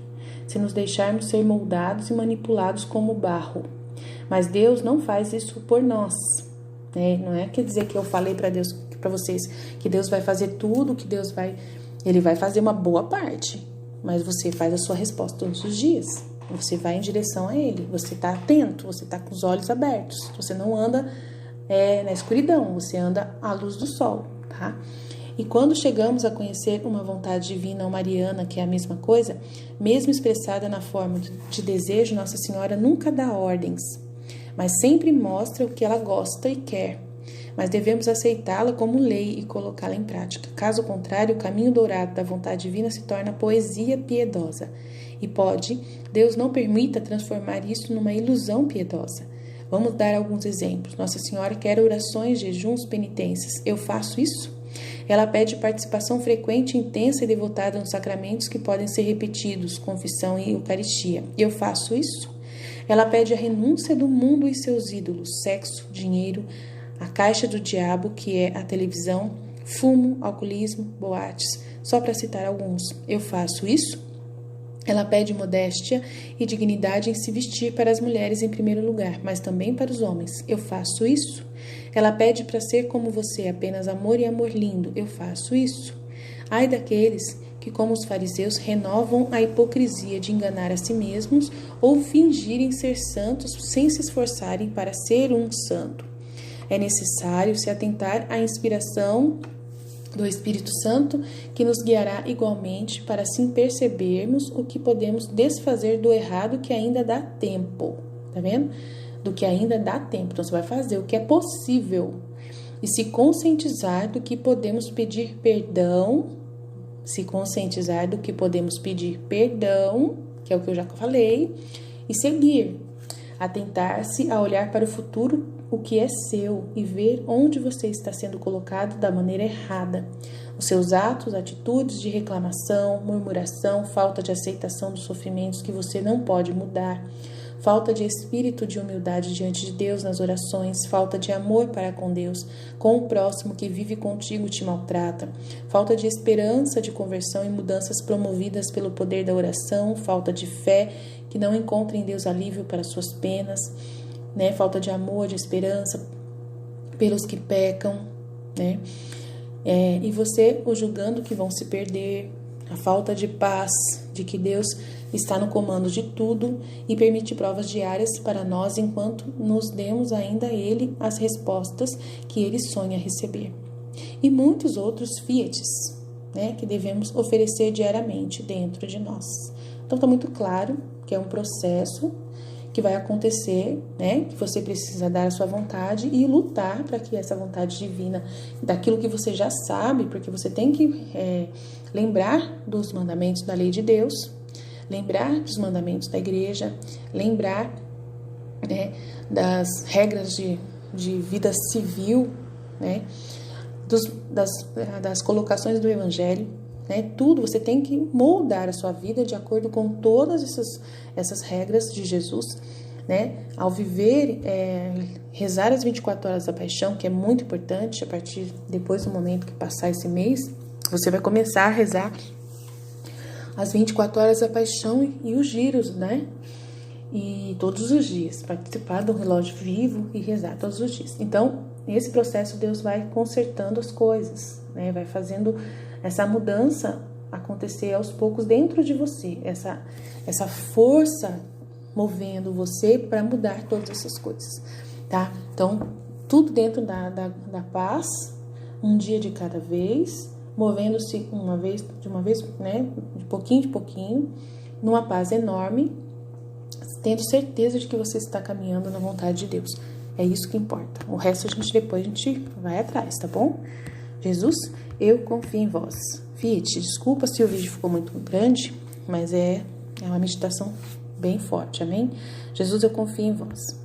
se nos deixarmos ser moldados e manipulados como barro. Mas Deus não faz isso por nós, né? Não é quer dizer que eu falei para Deus, para vocês, que Deus vai fazer tudo, que Ele vai fazer uma boa parte, mas você faz a sua resposta todos os dias. Você vai em direção a Ele, você está atento, você está com os olhos abertos, você não anda na escuridão, você anda à luz do sol, tá? E quando chegamos a conhecer uma vontade divina ou mariana, que é a mesma coisa, mesmo expressada na forma de desejo, Nossa Senhora nunca dá ordens, mas sempre mostra o que ela gosta e quer. Mas devemos aceitá-la como lei e colocá-la em prática. Caso contrário, o caminho dourado da vontade divina se torna poesia piedosa. E Deus não permita transformar isso numa ilusão piedosa. Vamos dar alguns exemplos. Nossa Senhora quer orações, jejuns, penitências. Eu faço isso? Ela pede participação frequente, intensa e devotada nos sacramentos que podem ser repetidos, confissão e eucaristia. Eu faço isso? Ela pede a renúncia do mundo e seus ídolos, sexo, dinheiro, a caixa do diabo, que é a televisão, fumo, alcoolismo, boates, só para citar alguns. Eu faço isso? Ela pede modéstia e dignidade em se vestir para as mulheres em primeiro lugar, mas também para os homens. Eu faço isso? Ela pede para ser como você, apenas amor e amor lindo. Eu faço isso? Ai daqueles que, como os fariseus, renovam a hipocrisia de enganar a si mesmos ou fingirem ser santos sem se esforçarem para ser um santo. É necessário se atentar à inspiração do Espírito Santo, que nos guiará igualmente para assim percebermos o que podemos desfazer do errado que ainda dá tempo. Tá vendo? Do que ainda dá tempo. Então, você vai fazer o que é possível e se conscientizar do que podemos pedir perdão. Se conscientizar do que podemos pedir perdão, que é o que eu já falei, e seguir. Atentar-se a olhar para o futuro, o que é seu, e ver onde você está sendo colocado da maneira errada. Os seus atos, atitudes de reclamação, murmuração, falta de aceitação dos sofrimentos que você não pode mudar, falta de espírito de humildade diante de Deus nas orações, falta de amor para com Deus, com o próximo que vive contigo te maltrata, falta de esperança de conversão e mudanças promovidas pelo poder da oração, falta de fé, que não encontra em Deus alívio para suas penas, né? Falta de amor, de esperança pelos que pecam, né? E você o julgando que vão se perder, a falta de paz, de que Deus está no comando de tudo e permite provas diárias para nós enquanto nos demos ainda a Ele as respostas que Ele sonha receber. E muitos outros fiates, né, que devemos oferecer diariamente dentro de nós. Então está muito claro que é um processo que vai acontecer, né? Que você precisa dar a sua vontade e lutar para que essa vontade divina, daquilo que você já sabe, porque você tem que lembrar dos mandamentos da lei de Deus, lembrar dos mandamentos da igreja, lembrar, né, das regras de vida civil, né? Das colocações do evangelho, né? Tudo, você tem que moldar a sua vida de acordo com todas essas regras de Jesus, né? Ao viver, rezar as 24 horas da paixão, que é muito importante. Depois do momento que passar esse mês, você vai começar a rezar as 24 horas da paixão e os giros, né? E todos os dias, participar do relógio vivo e rezar todos os dias. Então, nesse processo, Deus vai consertando as coisas, né? Vai fazendo essa mudança acontecer aos poucos dentro de você, essa força movendo você para mudar todas essas coisas, tá? Então, tudo dentro da paz, um dia de cada vez, movendo-se de uma vez, né? De pouquinho, numa paz enorme, tendo certeza de que você está caminhando na vontade de Deus. É isso que importa. O resto depois a gente vai atrás, tá bom? Jesus, eu confio em vós. Fiat, desculpa se o vídeo ficou muito grande, mas é uma meditação bem forte, amém? Jesus, eu confio em vós.